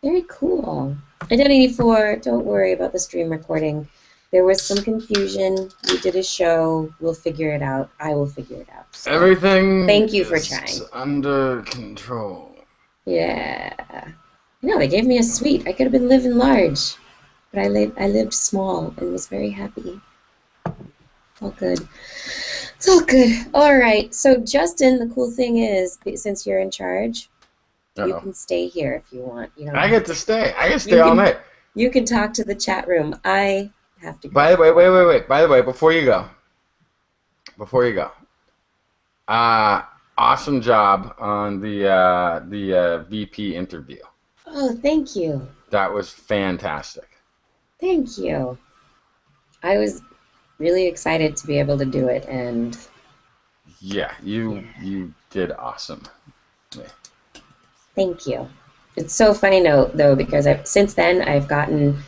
Very cool. Identity 4, don't worry about the stream recording. There was some confusion. We did a show. We'll figure it out. I will figure it out. So, Everything thank you for is trying. under control. Yeah. No, they gave me a suite. I could have been living large. But I lived small and was very happy. All good. It's all good. All right. So, Justin, the cool thing is, since you're in charge, you can stay here if you want. You know, I get to stay. I get to stay all night. You can talk to the chat room. I have to go. By the way, wait. By the way, before you go. Awesome job on the VP interview. Oh, thank you. That was fantastic. Thank you. I was really excited to be able to do it, and yeah, you did awesome. Yeah. Thank you. It's so funny though because since then I've gotten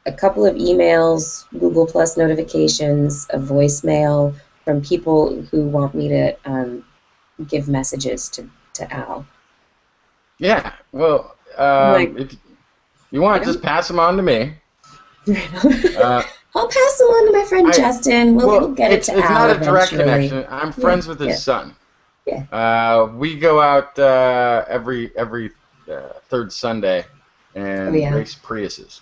a couple of emails, Google Plus notifications, a voicemail from people who want me to give messages to Al. Yeah, well, if you want, just pass them on to me. I'll pass them on to my friend Justin. We'll get it to Al. It's not a direct eventually. connection. I'm friends with his son. Yeah. We go out every third Sunday and race Priuses.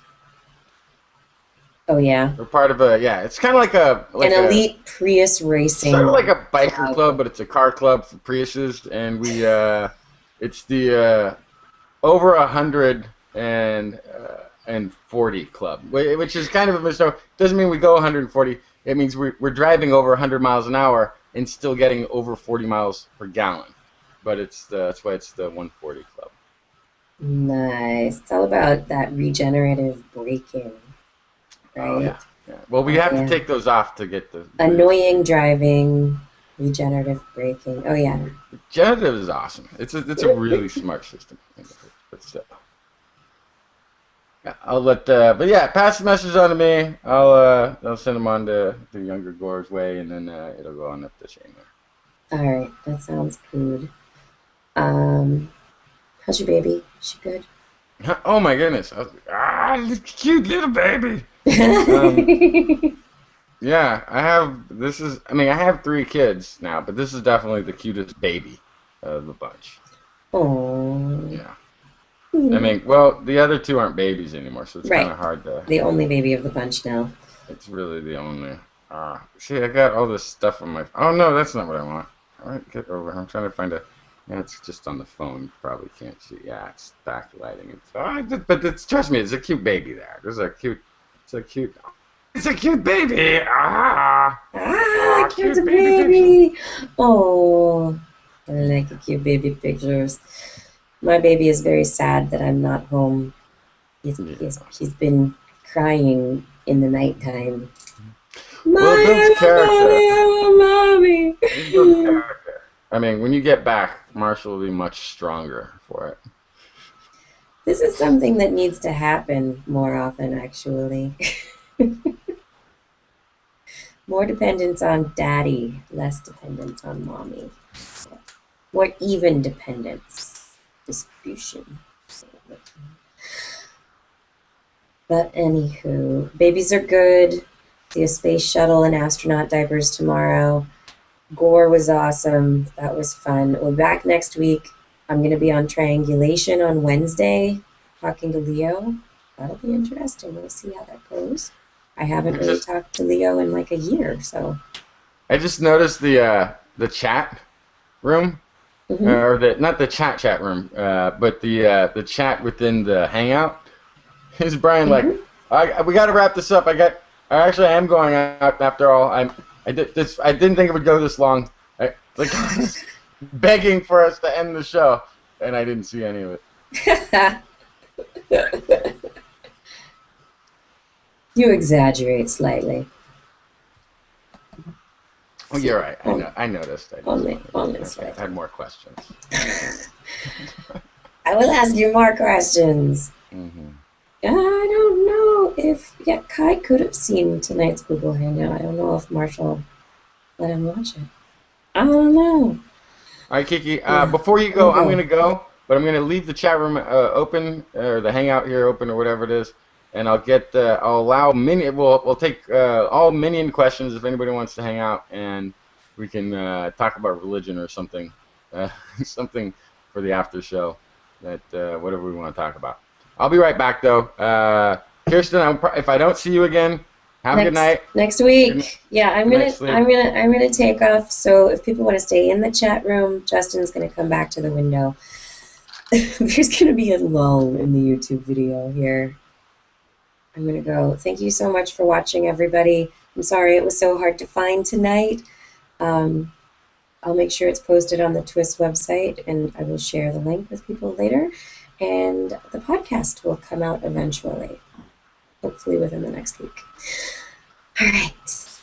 Oh yeah. We're part of it's kind of like an elite Prius racing. Sort of like a biker club, but it's a car club for Priuses, and we it's the over 140 club, which is kind of a misnomer. Doesn't mean we go 140. It means we're driving over 100 miles an hour and still getting over 40 miles per gallon. But that's why it's the 140 club. Nice. It's all about that regenerative braking, right? Oh, yeah. Well, we have to take those off to get the annoying driving, regenerative braking. Oh yeah. Regenerative is awesome. It's a really smart system. But still. Yeah, I'll let but yeah, pass the message on to me. I'll send them on to the younger Gore's way, and then it'll go on up the chain there. All right, that sounds good. How's your baby? Is she good? Oh my goodness! Cute little baby. Yeah, I have 3 kids now, but this is definitely the cutest baby of the bunch. Oh. Yeah. I mean, well, the other 2 aren't babies anymore, so it's kind of hard to... The only baby of the bunch now. It's really the only... see, I got all this stuff on my... Oh, no, that's not what I want. All right, get over. I'm trying to find a... Yeah, it's just on the phone. You probably can't see. Yeah, it's backlighting. But trust me, it's a cute baby there. It's a cute baby! Cute baby! Oh, I like the cute baby pictures. My baby is very sad that I'm not home. He's been crying in the nighttime. Well, it builds character. Mommy. It builds character. I mean, when you get back, Marshall will be much stronger for it. This is something that needs to happen more often, actually. More dependence on daddy, less dependence on mommy. More even dependence. Distribution. But anywho, babies are good. See a space shuttle and astronaut diapers tomorrow. Gore was awesome. That was fun. We're back next week. I'm going to be on triangulation on Wednesday, talking to Leo. That'll be interesting. We'll see how that goes. I haven't really talked to Leo in like a year, so. I just noticed the chat room, or the not the chat room, but the chat within the Hangout. Is Brian like, we got to wrap this up. I am going out after all. I didn't think it would go this long. Like begging for us to end the show, and I didn't see any of it. You exaggerate slightly. Oh, you're right. I noticed. Only I had more questions. I will ask you more questions. I don't know if Kai could have seen tonight's Google Hangout. I don't know if Marshall let him watch it. I don't know. All right, Kiki. Before you go, I'm gonna go, but I'm gonna leave the chat room open, or the Hangout here open, or whatever it is, and I'll allow we'll take all minion questions if anybody wants to hang out, and we can talk about religion or something, something for the after show, that whatever we want to talk about. I'll be right back though. Kirsten, if I don't see you again, have a good night. Next week. Yeah, I'm gonna take off. So if people want to stay in the chat room, Justin's gonna come back to the window. There's gonna be a lull in the YouTube video here. I'm gonna go. Thank you so much for watching, everybody. I'm sorry it was so hard to find tonight. I'll make sure it's posted on the TWIS website, and I will share the link with people later. And the podcast will come out eventually, hopefully within the next week. All right.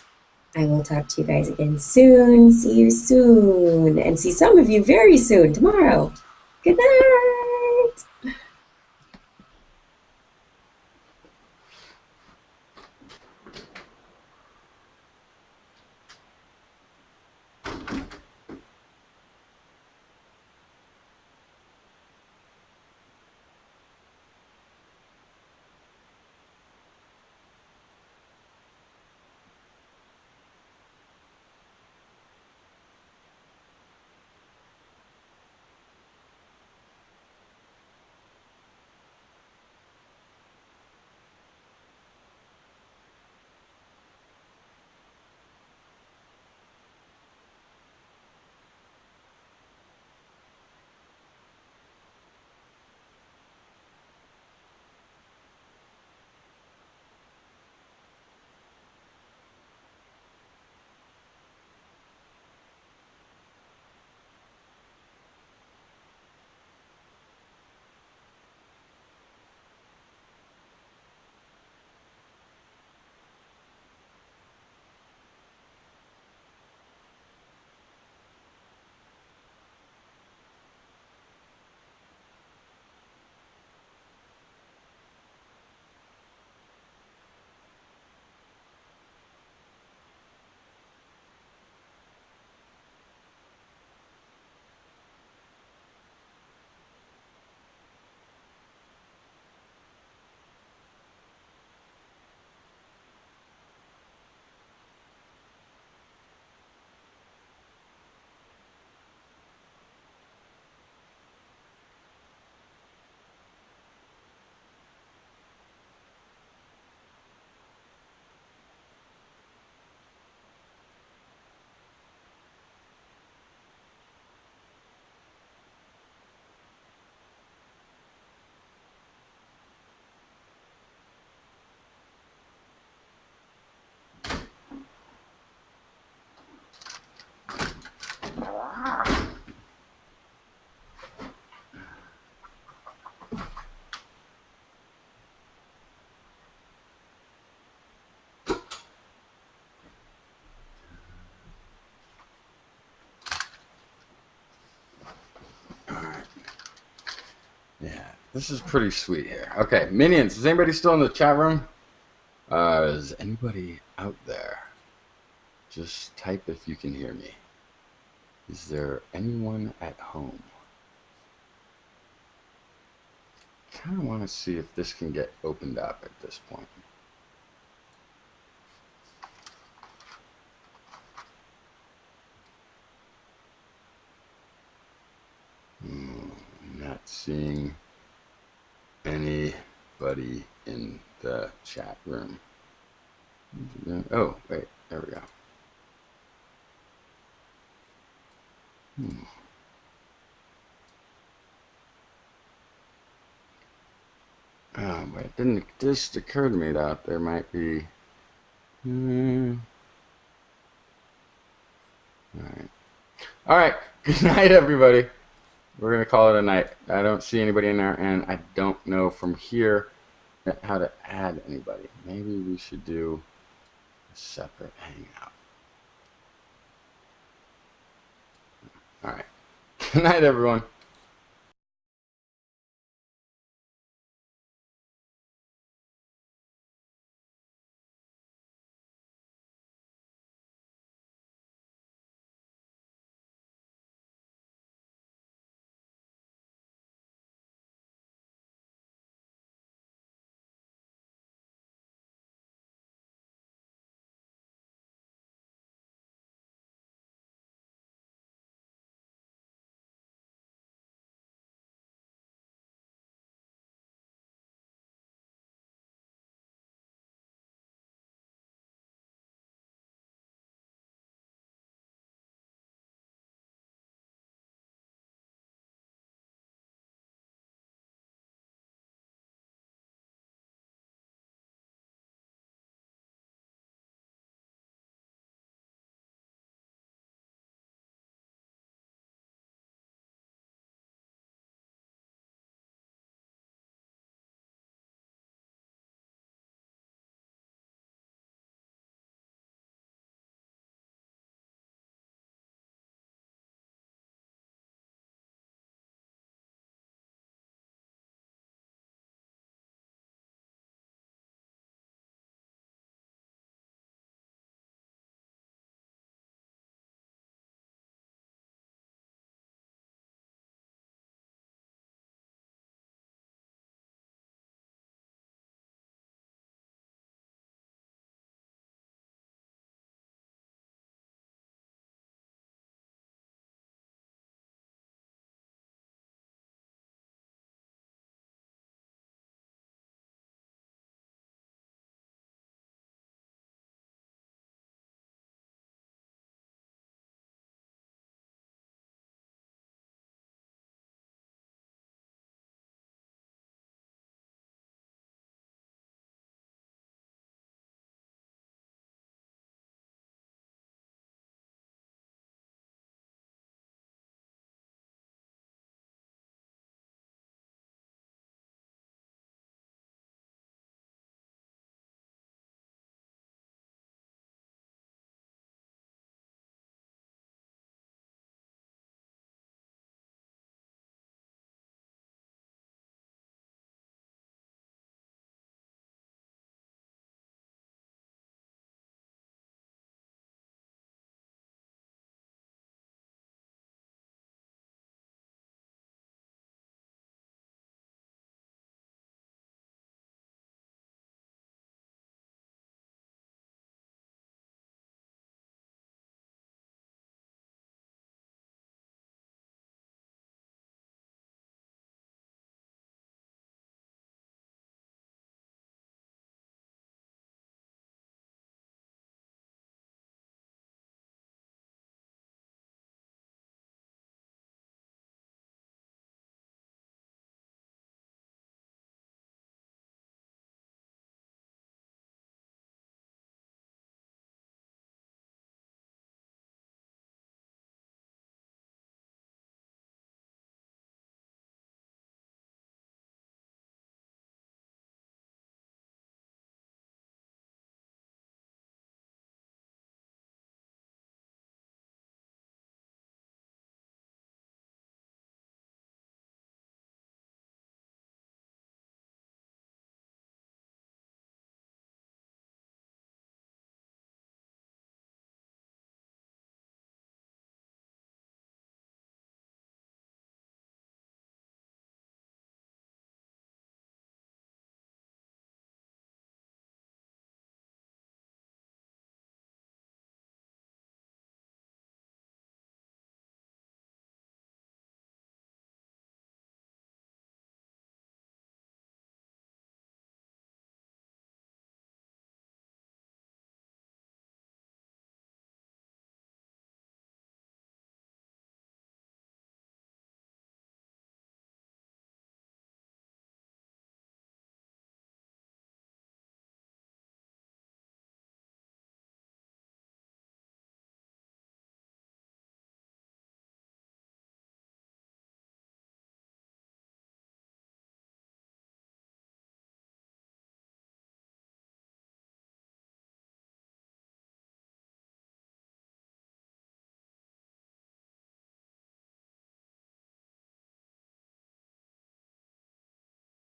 I will talk to you guys again soon. See you soon. And see some of you very soon tomorrow. Good night. This is pretty sweet here. Okay, minions, is anybody still in the chat room? Is anybody out there? Just type if you can hear me. Is there anyone at home? Kind of want to see if this can get opened up at this point. I'm not seeing anybody in the chat room. Oh, wait, there we go. Oh, but it didn't just occur to me that there might be. All right. Good night, everybody. We're gonna call it a night. I don't see anybody in there, and I don't know from here how to add anybody. Maybe we should do a separate hangout. All right. Good night, everyone.